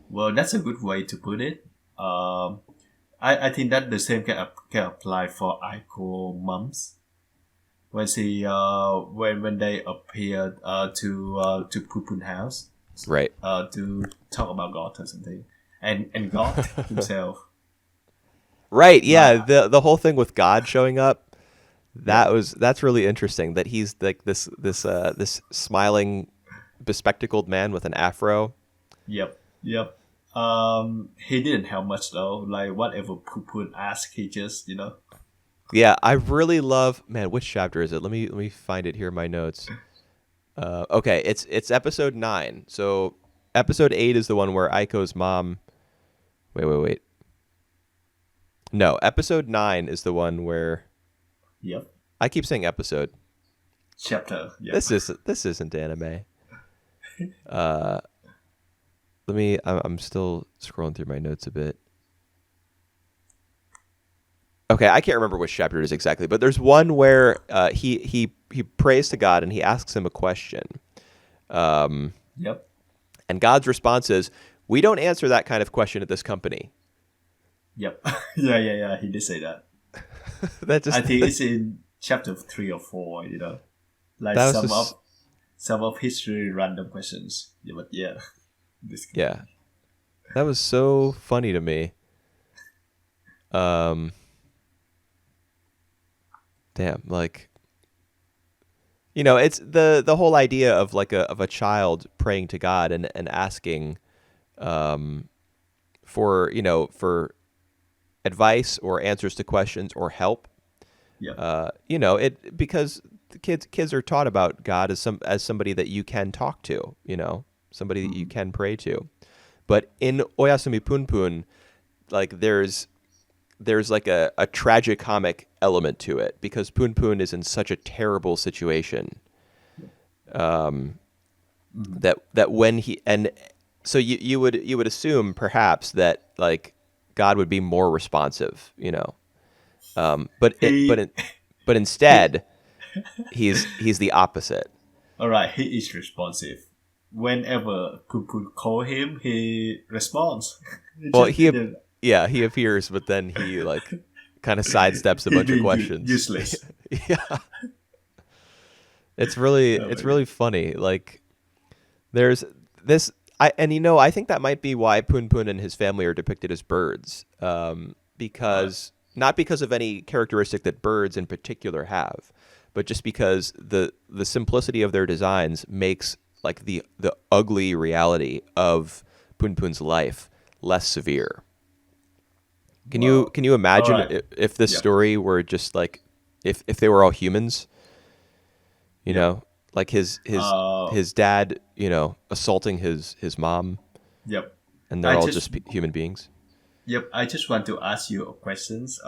Well, that's a good way to put it. I think that the same can apply for Aiko moms when when they appeared to Punpun house, right? To talk about God or something, and God himself. Right. Yeah. The whole thing with God showing up, that's really interesting. That he's like this smiling, bespectacled man with an afro. Yep. He didn't help much though. Like whatever Punpun asked, he just Yeah, I really love, man. Which chapter is it? Let me find it here in my notes. Okay, it's episode 9. So episode 8 is the one where Aiko's mom. Wait. No, episode 9 is the one where. Yep. I keep saying episode. Chapter. Yep. This isn't anime. I'm still scrolling through my notes a bit. Okay, I can't remember which chapter it is exactly, but there's one where he prays to God and he asks him a question. Yep. And God's response is, "We don't answer that kind of question at this company." Yep. Yeah. He did say that. I think it's in chapter 3 or 4. Like some of history random questions. Yeah, but yeah. Yeah, that was so funny to me. Damn, like, it's the whole idea of like a child praying to God and asking for advice or answers to questions or help. Yeah. Because the kids are taught about God as somebody that you can talk to, somebody that you can pray to. But in Oyasumi Punpun, like there's like a tragicomic element to it, because Punpun is in such a terrible situation. That when he, and so you would assume perhaps that like God would be more responsive, but instead he's the opposite. All right, he is responsive. Whenever Punpun call him, he responds. He appears, but then he like kind of sidesteps a bunch of questions. Useless. Yeah. It's really funny. Like there's this I think that might be why Punpun and his family are depicted as birds. Because not because of any characteristic that birds in particular have, but just because the simplicity of their designs makes like the ugly reality of Punpun's life less severe. Can Well, you all imagine right. if this Yep. story were just like if they were all humans, you Yep. know, like Uh, his dad, you know, assaulting his mom, yep. and they're I all just just human beings. Yep, I just want to ask you a questions.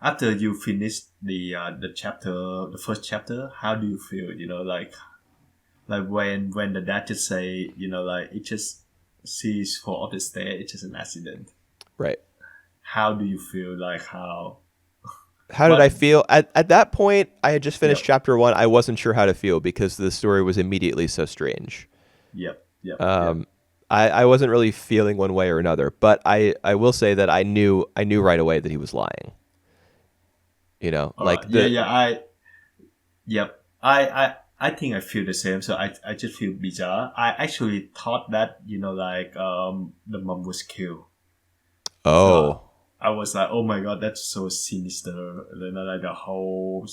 After you finish the chapter, the first chapter, how do you feel? Like when the dad just say, like it just sees for off the stair, it's just an accident. Right. How do you feel? Like how? How did I What? feel at that point? I had just finished Yep, chapter 1. I wasn't sure how to feel because the story was immediately so strange. yep, yep, yep. Um, I wasn't really feeling one way or another, but I will say that I knew right away that he was lying. You know, All right. like Yeah, the yeah. Yep. I think I feel the same. So I just feel bizarre. I actually thought that the mom was killed. So oh I was like, oh my god, that's so sinister. Like the whole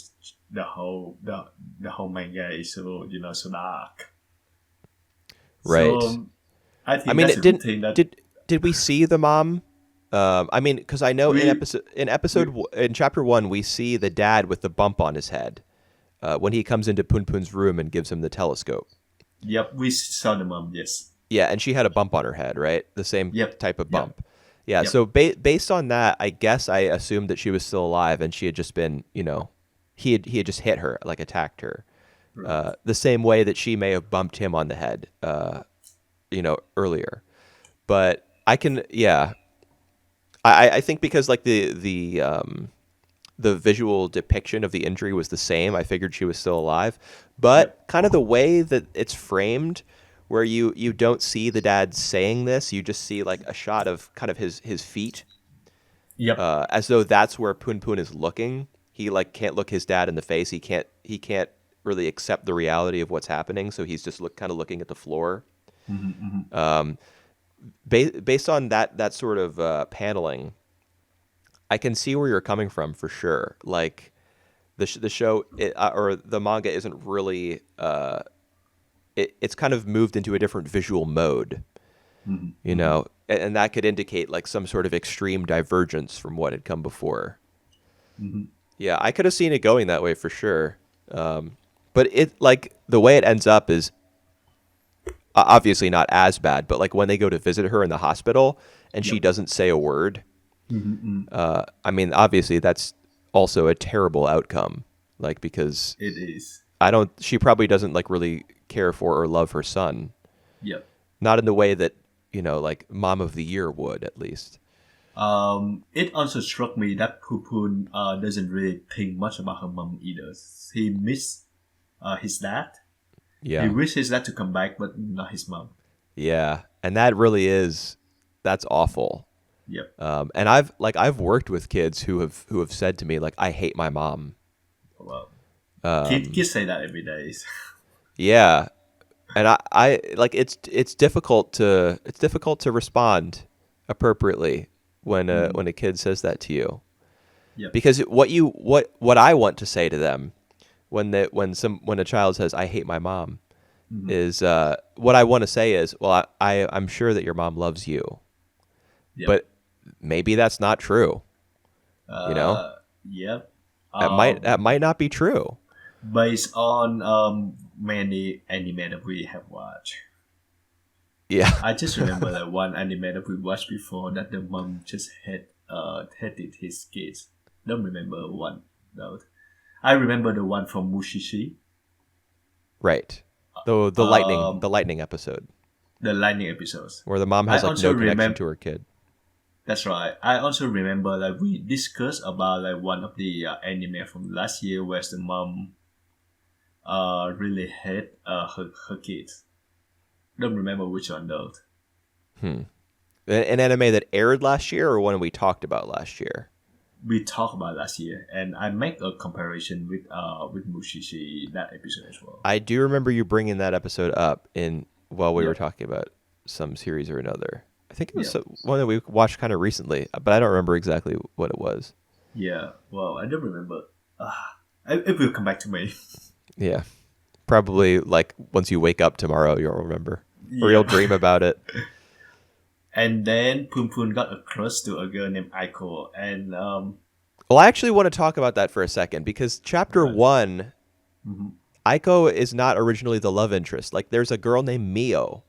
manga is so dark. So right. I I think mean, that's it a good didn't thing that did we see the mom? I mean, because I know we we in chapter 1 we see the dad with the bump on his head when he comes into Punpun's room and gives him the telescope. yep, we saw the mom. Yes. Yeah, and she had a bump on her head, right? The same Yep. type of Yep. bump. Yeah, Yep. so based on that, I guess I assumed that she was still alive and she had just been, you know, he had just hit her, like attacked her, Right. the same way that she may have bumped him on the head, you know, earlier. But I can, yeah, I think because like the visual depiction of the injury was the same. I figured she was still alive, but Yep. kind of the way that it's framed, where you don't see the dad saying this, you just see like a shot of kind of his feet, Yep. as though that's where Punpun is looking. He like can't look his dad in the face. He can't really accept the reality of what's happening, so he's just kind of looking at the floor. Mm-hmm. Based on that sort of paneling, I can see where you're coming from for sure. Like the show or the manga isn't really it's kind of moved into a different visual mode, you Mm-hmm. know, and that could indicate like some sort of extreme divergence from what had come before. Mm-hmm. Yeah, I could have seen it going that way for sure. But it like the way it ends up is obviously not as bad, but like when they go to visit her in the hospital and she Yep. doesn't say a word, Mm-hmm. I mean, obviously that's also a terrible outcome. Like because It is. she probably doesn't like really care for or love her son. Yep. Not in the way that, you know, like Mom of the Year would at least. It also struck me that Pupun doesn't really think much about her mom either. He missed his dad. He Yeah. wished his dad to come back, but not his mom. Yeah. And that really that's awful. Yep. And I've worked with kids who have said to me like I hate my mom. Well, Um, kids say that every day. yeah. And I like it's difficult to respond appropriately Mm. when a kid says that to you. Yep. Because what I want to say to them when a child says I hate my mom Hmm. is what I want to say is, well, I'm sure that your mom loves you, Yep. but maybe that's not true. You know, Yep. that might not be true. Based on many anime that we have watched. Yeah. I just remember that one anime that we watched before that the mom just hated his kids. Don't remember one though. I remember the one from Mushishi, Right. um, the lightning episode the lightning episodes. where the mom I has like also no connection remember. to her kid. That's right. I also remember that we discussed about like one of the anime from last year where the mom really hate her kids. Don't remember which one though. Hmm. An anime that aired last year or one we talked about last year? We talked about last year, and I make a comparison with Mushishi that episode as well. I do remember you bringing that episode up in while we were Yep, talking about some series or another. I think it was yep, one that we watched kind of recently, but I don't remember exactly what it was. yeah. Well, I don't remember. It will come back to me. Yeah. Probably like once you wake up tomorrow, you'll remember, or Yeah. you'll dream about it. And then Punpun got a crush to a girl named Aiko, and Well, I actually want to talk about that for a second because chapter right. 1, Mhm. Aiko is not originally the love interest. Like, there's a girl named Mio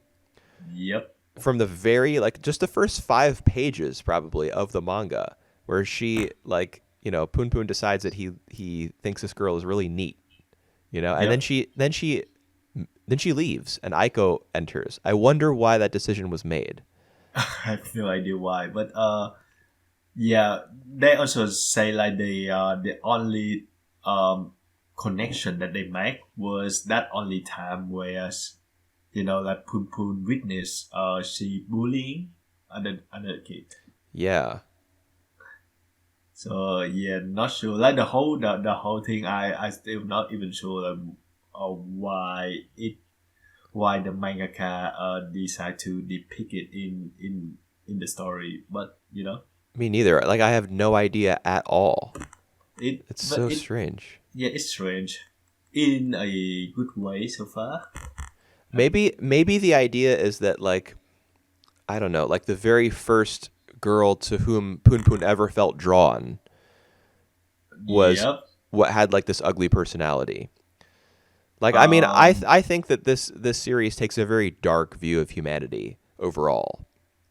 Yep. from the very, like, just the first 5 pages probably of the manga, where she, like, Punpun decides that he thinks this girl is really neat, and then Yep. she leaves and Aiko enters. I wonder why that decision was made. I have no idea why, but yeah, they also say like the only connection that they make was that only time where like Punpun witnessed she bullying another kid. Yeah. So yeah, not sure. Like the whole thing, I still not even sure why the mangaka decide to depict it in the story. But Me neither. Like, I have no idea at all. It's but so it strange. yeah, it's strange in a good way so far. Maybe the idea is that, like, I don't know, like the very first girl to whom Punpun ever felt drawn was Yep. what had like this ugly personality. Like, I mean, I think that this series takes a very dark view of humanity overall.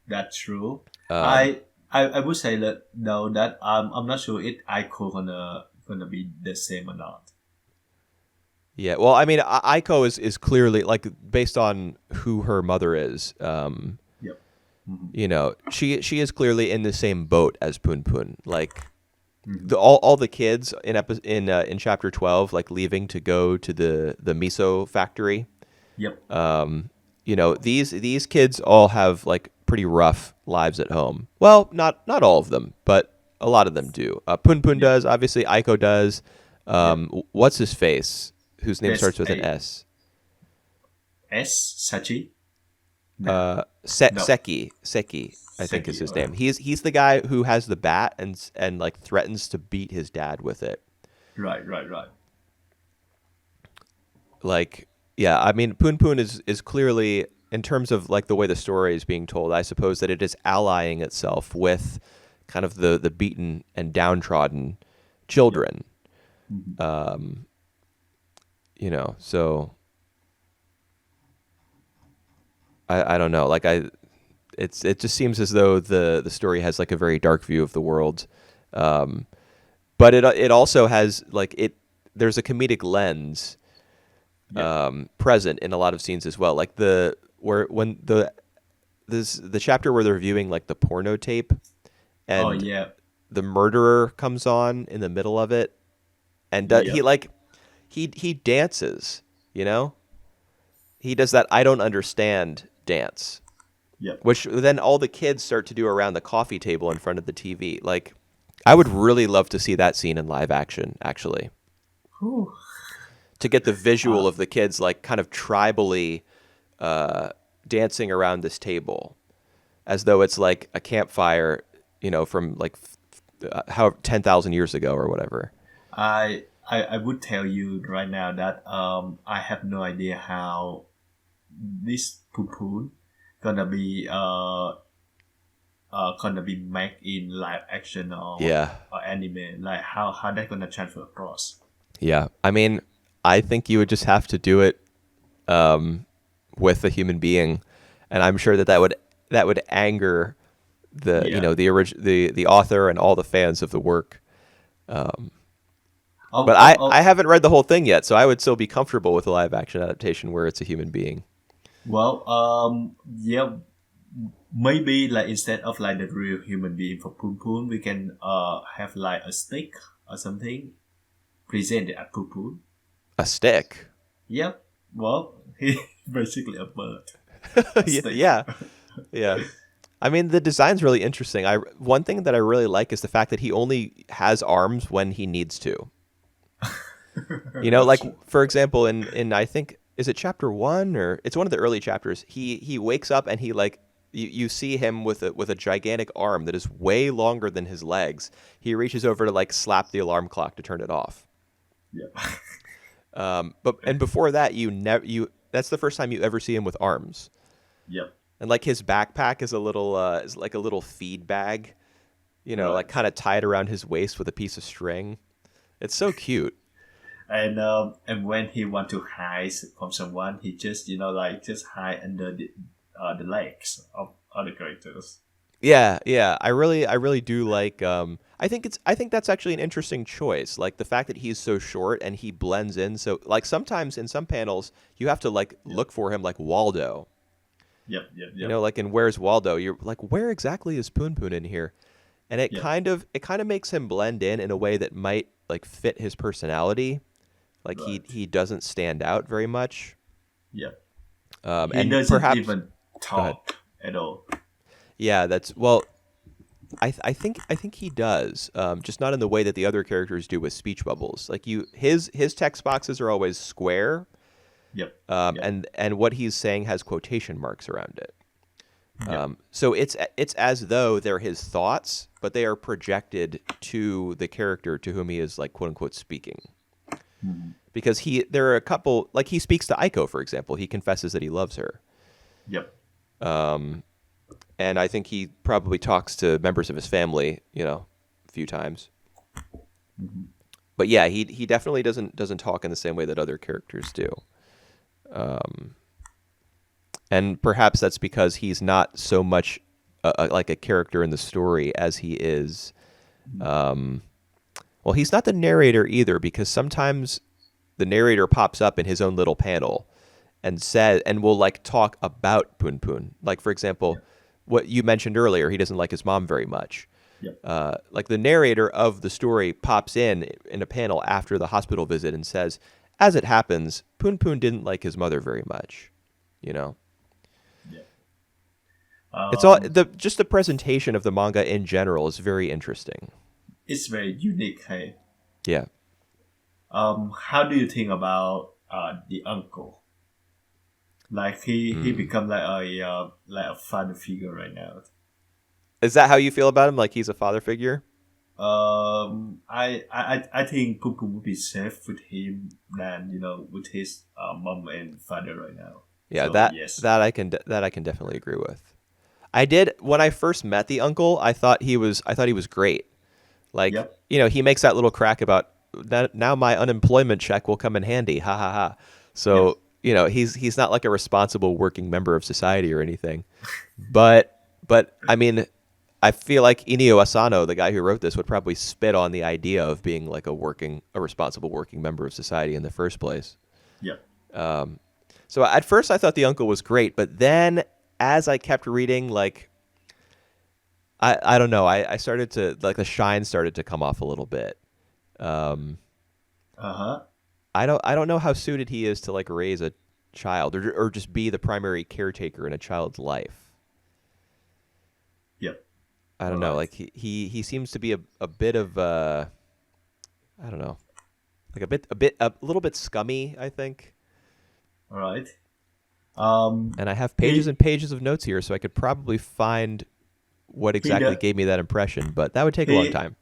That's true. Um, I would say that though that I'm not sure if Aiko gonna be the same or not. yeah. Well, I mean, Aiko is clearly, like, based on who her mother is. Yep. Mhm. She is clearly in the same boat as Punpun. Like, Mhm. all the kids in chapter 12, like, leaving to go to the miso factory. Yep. These kids all have like pretty rough lives at home. Well, not all of them, but a lot of them do. Punpun does, obviously. Aiko does. What's his face? Whose name There's starts with an a S? Sachi. No. No. Seki, I think is Seki, his alright. name. He's the guy who has the bat and like threatens to beat his dad with it. Right. Like, yeah, I mean, Punpun is clearly, in terms of like the way the story is being told, I suppose that it is allying itself with kind of the beaten and downtrodden children. Mhm. So I don't know. Like, it just seems as though the story has like a very dark view of the world. But it also has like there's a comedic lens present in a lot of scenes as well. Like the chapter where they're viewing like the porno tape, Oh and yeah. the murderer comes on in the middle of it, and he Yep. like he dances. He does that I don't understand dance, Yep. which then all the kids start to do around the coffee table in front of the TV. Like, I would really love to see that scene in live action, actually, Whew. to get the visual of the kids like kind of tribally dancing around this table, as though it's like a campfire, from like how 10,000 years ago or whatever. I would tell you right now that I have no idea how this Pupun gonna be made in live action Yeah, or anime. Like how that gonna transfer across. yeah. I mean, I think you would just have to do it with a human being, and I'm sure that would anger Yeah. the author and all the fans of the work. But Oh, I haven't read the whole thing yet, so I would still be comfortable with a live action adaptation where it's a human being. well, yeah, maybe like instead of like the real human being for Pupun, we can have like a stick or something presented at Pupun. A stick. Yep. Well, he basically a bird. A Yeah, stick. yeah, yeah. I mean, the design's really interesting. One thing that I really like is the fact that he only has arms when he needs to. Like, for example, in I think, is it chapter 1 or it's one of the early chapters, he wakes up and he like you see him with a gigantic arm that is way longer than his legs. He reaches over to like slap the alarm clock to turn it off. Yep. And before that, you that's the first time you ever see him with arms. Yep. And like his backpack is like a little feed bag, like Right. kind of tied around his waist with a piece of string. It's so cute. And when he want to hide from someone, he just just hide under the legs of other characters. Yeah, yeah. I really do like. I think that's actually an interesting choice. Like the fact that he's so short and he blends in. So like sometimes in some panels you have to like Yep. look for him like Waldo. Yep. Yep. Yep. Like in Where's Waldo? You're like, where exactly is Punpun in here? And Yep. it kind of makes him blend in a way that might like fit his personality. Like Right. he doesn't stand out very much. Yep. He And doesn't perhaps even go ahead. talk at all. Yeah, that's well. I think he does, just not in the way that the other characters do with speech bubbles. Like his text boxes are always square, Yep. Yep. and what he's saying has quotation marks around it. Yep. So it's as though they're his thoughts, but they are projected to the character to whom he is like quote unquote speaking. Mhm. Because there are a couple like he speaks to Aiko, for example. He confesses that he loves her. Yep. And I think he probably talks to members of his family, a few times. Mhm. But yeah, he definitely doesn't talk in the same way that other characters do. And perhaps that's because he's not so much like a character in the story as he is. Well, he's not the narrator either, because sometimes the narrator pops up in his own little panel and will like talk about Punpun. Like for example, what you mentioned earlier, he doesn't like his mom very much. Yep. Like the narrator of the story pops in a panel after the hospital visit and says, as it happens, Punpun didn't like his mother very much. You know, Yep. it's all Um, just the presentation of the manga in general is very interesting. it's very unique. Hey. Yeah. How do you think about the uncle? Like he become like a father figure right now. Is that how you feel about him? Like he's a father figure? I think Pum Pum would be safe with him than with his mom and father right now. Yeah, So yes. that I can definitely agree with. I did when I first met the uncle. I thought he was great. Like Yep. he makes that little crack about now my unemployment check will come in handy. Ha ha ha. Yep. So he's not like a responsible working member of society or anything. But I mean, I feel like Inio Asano, the guy who wrote this, would probably spit on the idea of being like a responsible working member of society in the first place. Yep. So at first I thought the uncle was great, but then as I kept reading, like I don't know, I started to like the shine started to come off a little bit. Uh-huh. I don't know how suited he is to like raise a child or just be the primary caretaker in a child's life. Yep. I don't know, like he seems to be a bit of I don't know, like a little bit scummy, I think. All right. And I have pages He and pages of notes here, so I could probably find what he exactly does, gave me that impression, but that would take a long he time.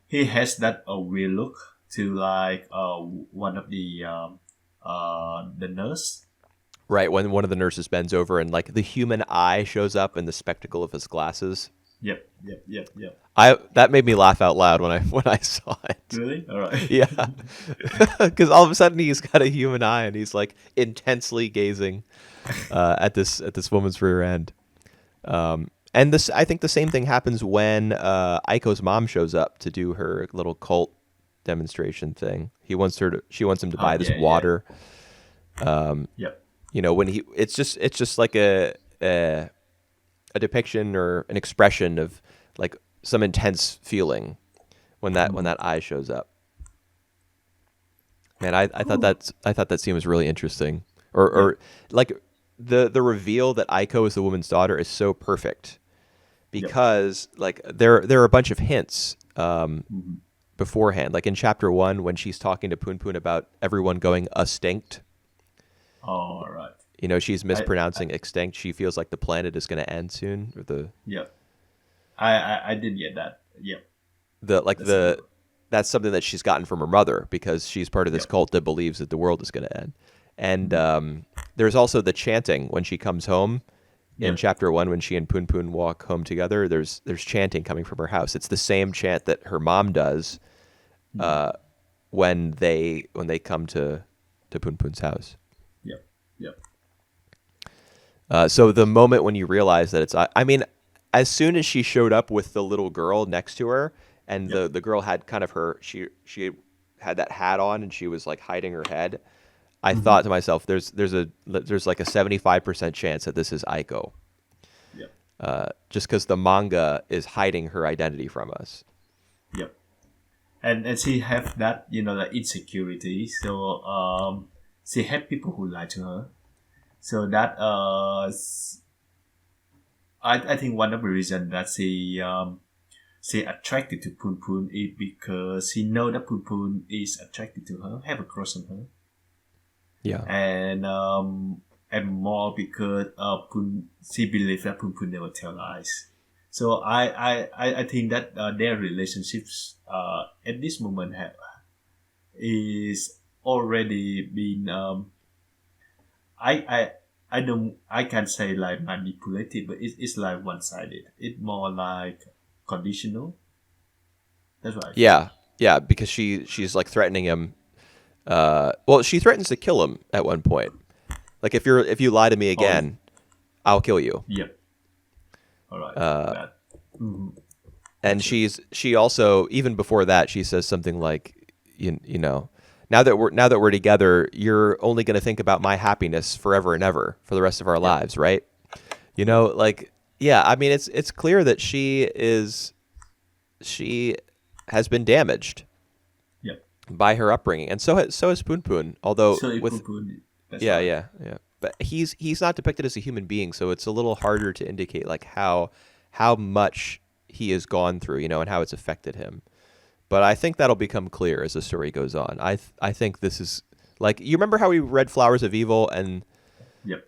he has that weird look to like one of the nurse. Right, when one of the nurses bends over and like the human eye shows up in the spectacle of his glasses. Yep. Yep. Yep. Yep. That made me laugh out loud when I saw it. Really? All right. Yeah, because all of a sudden he's got a human eye and he's like intensely gazing at this woman's rear end. And this, I think, the same thing happens when Aiko's mom shows up to do her little cult demonstration thing. She wants him to buy this Yeah. Yeah. water. Yep. When it's just like a depiction or an expression of like some intense feeling when that eye shows up. Man, I thought that scene was really interesting. Or like the reveal that Aiko is the woman's daughter is so perfect because like there are a bunch of hints beforehand. Like in chapter 1 when she's talking to Punpun about everyone going extinct. All right. She's mispronouncing extinct. She feels like the planet is going to end soon. Or Yep. I did get that. Yep. the like That's a good that's something that she's gotten from her mother because she's part of this cult that believes that the world is going to end. And there's also the chanting when she comes home in chapter 1 when she and Punpun walk home together. There's chanting coming from her house. It's the same chant that her mom does when they come to Punpun's house. Yep. Yep. So the moment when you realize that it's, I mean, as soon as she showed up with the little girl next to her, and the girl had kind of she had that hat on, and she was like hiding her head, I thought to myself, there's like a 75% chance that this is Aiko. Yep. Just because the manga is hiding her identity from us. Yep. And she have that, like insecurity. So she had people who lie to her. So that I think one of the reasons that she attracted to Punpun is because she know that Punpun is attracted to her, have a crush on her. Yeah. And more because she believes that Punpun never tell lies. So I think that their relationships at this moment is already been I can't say like manipulated, but it's like one sided. It's more like conditional. That's right. Yeah, because she's like threatening him. Well, she threatens to kill him at one point. Like if you lie to me again, I'll kill you. Yep. All right. And she also, even before that, she says something like, you know, now that we're together, you're only going to think about my happiness forever and ever for the rest of our lives, right? You know, like, yeah. I mean, it's clear that she has been damaged. By her upbringing, and so has Punpun. Although Punpun, yeah. But he's not depicted as a human being, so it's a little harder to indicate like how much he has gone through, you know, and how it's affected him. But I think that'll become clear as the story goes on. I think this is like, you remember how we read Flowers of Evil and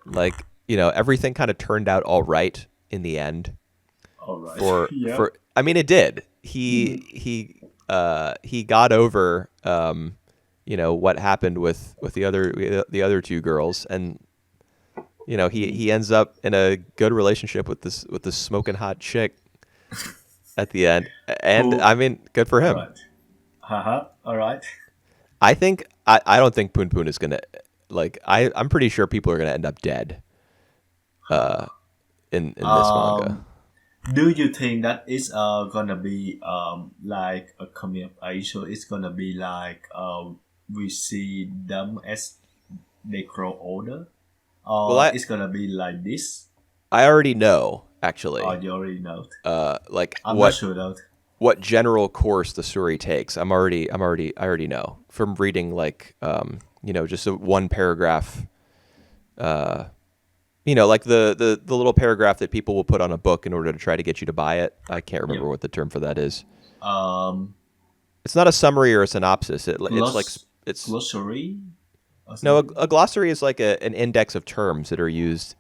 like, you know, everything kind of turned out all right in the end. All right. For I mean, it did. He got over you know, what happened with the other two girls, and you know, he ends up in a good relationship with this smoking hot chick at the end, and I mean, good for him. All right. I think I don't think Punpun is gonna, like, I'm pretty sure people are gonna end up dead in this manga. Do you think that it's gonna be like a coming of age, so it's gonna be like we see them as they grow older, or it's gonna be like this? I already know, actually. Oh, you already know. Like I'm not sure though. What general course the story takes. I already know from reading, like, you know, just one paragraph. You know, like the little paragraph that people will put on a book in order to try to get you to buy it. I can't remember what the term for that is. It's not a summary or a synopsis. It's like it's glossary. No, a glossary is like an index of terms that are used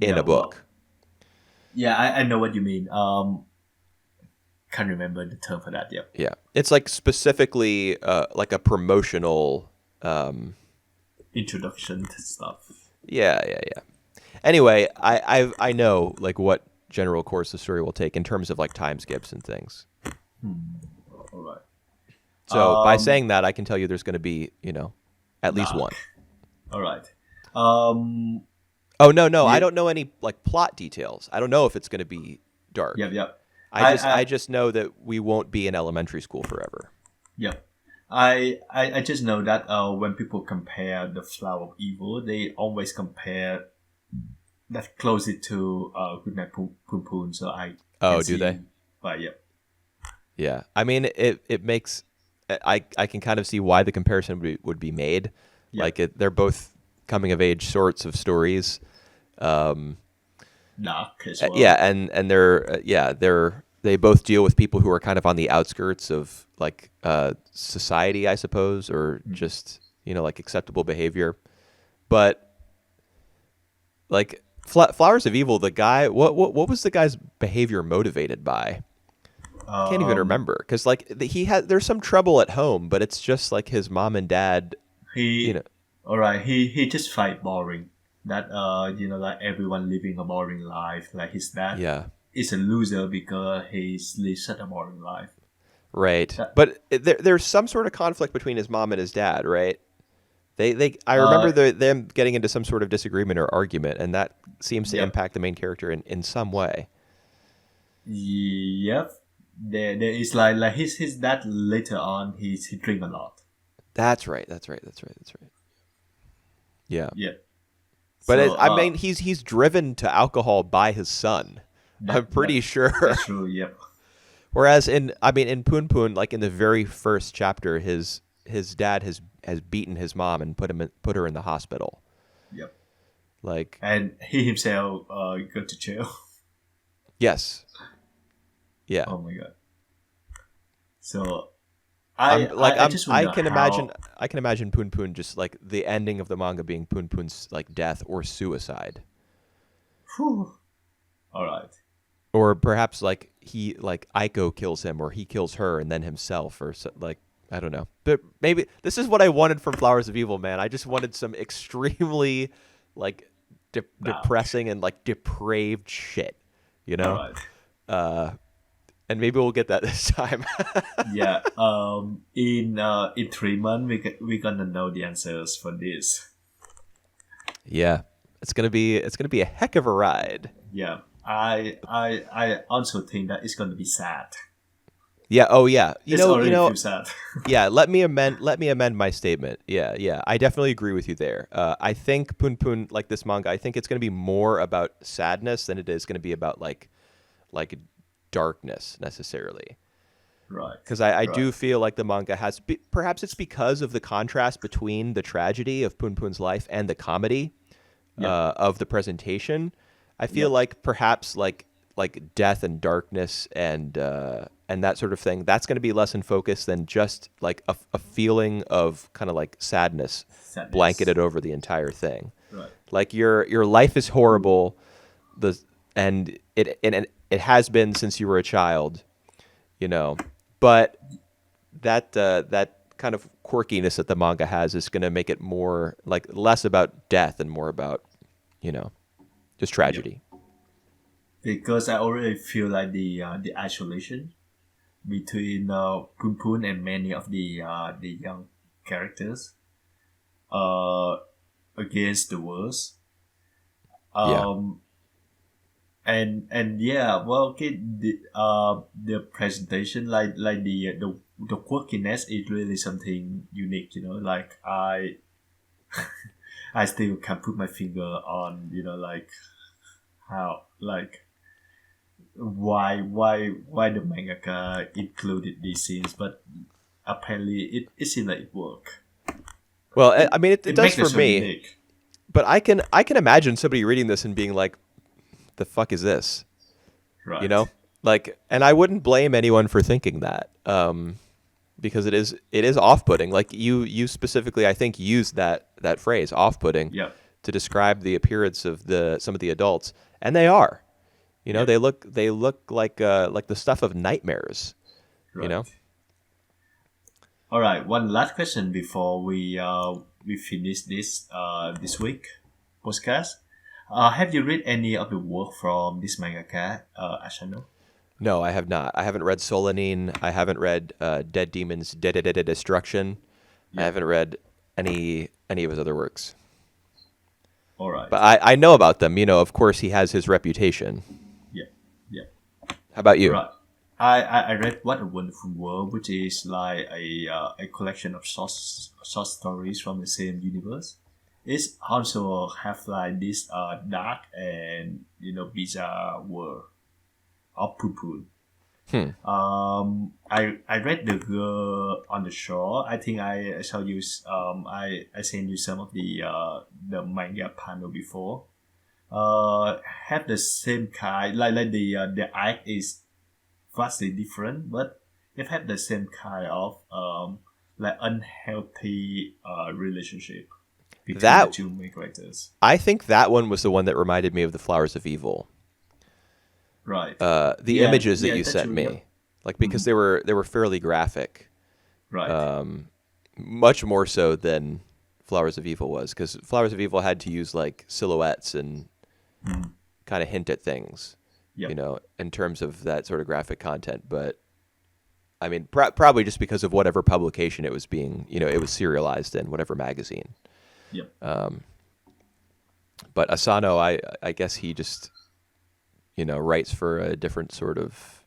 in a book. Yeah, I know what you mean. Can't remember the term for that. Yeah. Yeah, it's like specifically like a promotional introduction to stuff. Yeah. Anyway, I know like what general course the story will take in terms of like time skips and things. All right. So by saying that, I can tell you there's going to be, you know, at least one. All right. Oh no, I don't know any like plot details. I don't know if it's going to be dark. Yep. I just know that we won't be in elementary school forever. Yep. I just know that when people compare the Flower of Evil, they always compare that closer to Goodnight Punpun. So I do they? But yeah. I mean, it makes I can kind of see why the comparison would be made. Yep. Like they're both coming of age sorts of stories. Dark as well. Yeah, and they both deal with people who are kind of on the outskirts of like society, I suppose, or just, you know, like acceptable behavior. But like Flowers of Evil, the guy, what was the guy's behavior motivated by? I can't even remember because like there's some trouble at home, but it's just like his mom and dad. You He know, all right. He just find boring. That like everyone living a boring life. Like his dad yeah, is a loser because he's lives such a boring life. right. That, But there's some sort of conflict between his mom and his dad, right? I uh, remember them getting into some sort of disagreement or argument, and that seems to yep, impact the main character in some way. yep. There is like his dad later on. He drink a lot. That's right. That's right. That's right. That's right. Yeah. Yeah. But So I mean, he's driven to alcohol by his son. I'm pretty sure. that's true. Yep. Whereas in Punpun, like in the very first chapter, his dad has beaten his mom and put her in the hospital. Yep. Like, And he himself go to jail. yes, yeah. Oh my god. So I just I wonder can how. imagine Punpun just like the ending of the manga being Punpun's like death or suicide, Whew. All right. or perhaps like Aiko kills him or he kills her and then himself or so, like I don't know. But maybe this is what I wanted from Flowers of Evil, man. I just wanted some extremely like Now. depressing and like depraved shit, you All know. right. And maybe we'll get that this time. Yeah. In 3 months we gonna know the answers for this. Yeah, it's gonna be a heck of a ride. Yeah. I also think that it's gonna be sad. Yeah. Oh, yeah. It's already feel sad. Yeah. Let me amend my statement. Yeah. Yeah. I definitely agree with you there. I think Punpun, like this manga, I think it's going to be more about sadness than it is going to be about like darkness necessarily. Right. Because I Right. do feel like the manga has, perhaps it's because of the contrast between the tragedy of Punpun's life and the comedy Yeah. of the presentation. I feel Yeah. like perhaps like death and darkness and that sort of thing. That's going to be less in focus than just like a feeling of kind of like sadness Sadness. blanketed over the entire thing. Right. Like your life is horrible, and it has been since you were a child, you know. But that kind of quirkiness that the manga has is going to make it more like less about death and more about, just tragedy. Because I already feel like the isolation between Punpun and many of the young characters uh, against the worst. Yeah. And yeah, well, okay, the presentation like the quirkiness is really something unique. Like I still can put my finger on like how like why the mangaka included these scenes, but apparently it seemed like it worked. Well, I mean, it It does makes it for so me, unique. but I can imagine somebody reading this and being like, "The fuck is this?" Right. You know, like, and I wouldn't blame anyone for thinking that, because it is off-putting. Like you specifically, I think, used that phrase "off-putting" Yeah. to describe the appearance of some of the adults, and they are. Yeah. They look like the stuff of nightmares. Right. You know. All right. One last question before we finish this week podcast. Have you read any of the work from this mangaka, Ashano? No, I have not. I haven't read Solanine. I haven't read Dead Demons, Dead Destruction. I Yeah. haven't read any of his other works. All right. But I know about them. Of course, he has his reputation. Yeah. Yeah. How about you? Right. I read What a Wonderful World, which is like a collection of short stories from the same universe. It's also have like this dark and bizarre world of Punpun. I read The Girl on the Shore. I think I saw you. I sent you some of the manga panel before. Have the same kind like the art is vastly different, but it had the same kind of like unhealthy relationship between the That two main characters. I think that one was the one that reminded me of the Flowers of Evil. Right. The Yeah, images that yeah, you that's sent true, me. yeah. like because they were fairly graphic, Right. much more so than Flowers of Evil was, because Flowers of Evil had to use like silhouettes and kind of hint at things, Yep. in terms of that sort of graphic content. But I mean, probably just because of whatever publication it was being, it was serialized in, whatever magazine. Yep. But Asano, I guess he just, writes for a different sort of,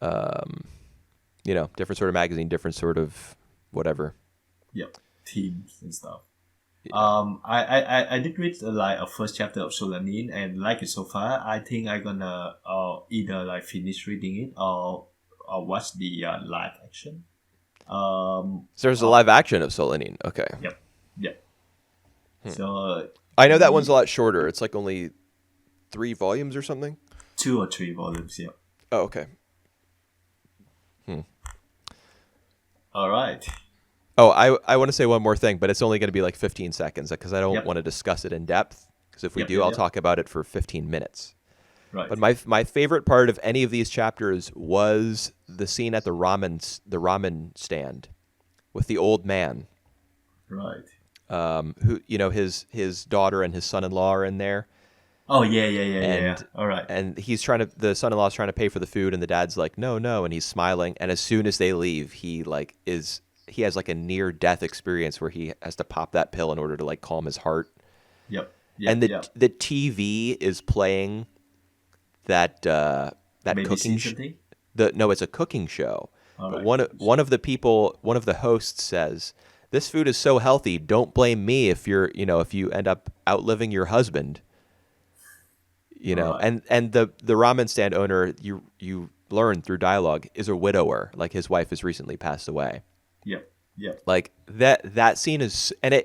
different sort of magazine, different sort of whatever. Yep. Teams and stuff. Yeah. I did read like a first chapter of Solanin and like it so far. I think I'm gonna either like finish reading it or watch the live action. So there's a live action of Solanin. Okay. Yep. Yep. So I know that one's a lot shorter. It's like only 3 volumes or something. 2 or 3 volumes. Yep. Oh, okay. All right. Oh, I want to say one more thing, but it's only going to be like 15 seconds because I don't Yep. want to discuss it in depth. Because if we Yep, do, yep, I'll yep. talk about it for 15 minutes. Right. But my favorite part of any of these chapters was the scene at the ramen stand with the old man, Right. who his daughter and his son-in-law are in there, Oh yeah. and All right. and the son-in-law's trying to pay for the food, and the dad's like no, and he's smiling, and as soon as they leave, he has like a near death experience where he has to pop that pill in order to like calm his heart, Yep. Yep. and the yep. the TV is playing that Maybe cooking season thing? no, it's a cooking show. All But right. one of the hosts says, "This food is so healthy. Don't blame me if if you end up outliving your husband." Right. And the ramen stand owner, you learn through dialogue, is a widower. Like his wife has recently passed away. Yep. Yep. Like that scene is, and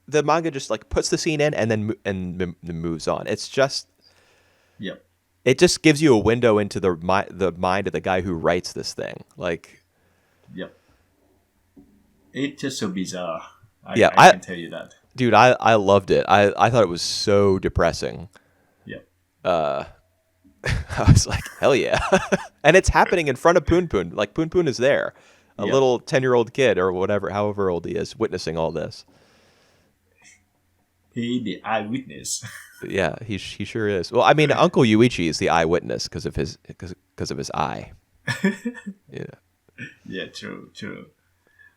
the manga just like puts the scene in and then moves on. It's just. Yep. It just gives you a window into the mind of the guy who writes this thing. Like, Yep. It's just so bizarre. Yeah, I can tell you that. dude, I loved it. I thought it was so depressing. Yep. I was like, hell yeah. And it's happening in front of Punpun. Like, Punpun is there. A Yep. little 10-year-old kid or whatever, however old he is, witnessing all this. He the eyewitness. Yeah, he sure is. Well, I mean, Uncle Yuichi is the eyewitness because of his eye. Yeah. Yeah, true.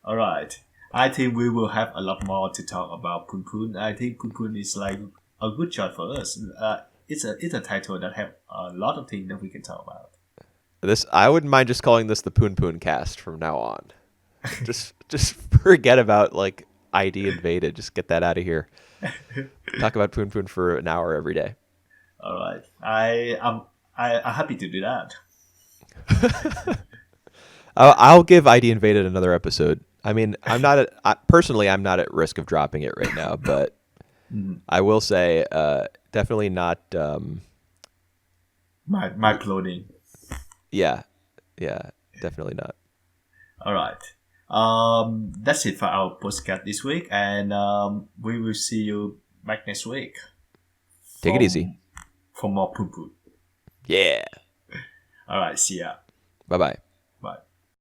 All right. I think we will have a lot more to talk about Punpun. I think Punpun is like a good choice for us. It's a title that have a lot of things that we can talk about. I wouldn't mind just calling this the Punpun cast from now on. just forget about like ID invaded. Just get that out of here. Talk about Punpun for an hour every day. All right. I'm happy to do that. I'll give ID invaded another episode. I mean, personally, I'm not at risk of dropping it right now, but I will say, definitely not. My clothing. Yeah, definitely not. All right. That's it for our podcast this week, and we will see you back next week. Take it easy. For more Punpun. Yeah. All right. See ya. Bye bye. Bye.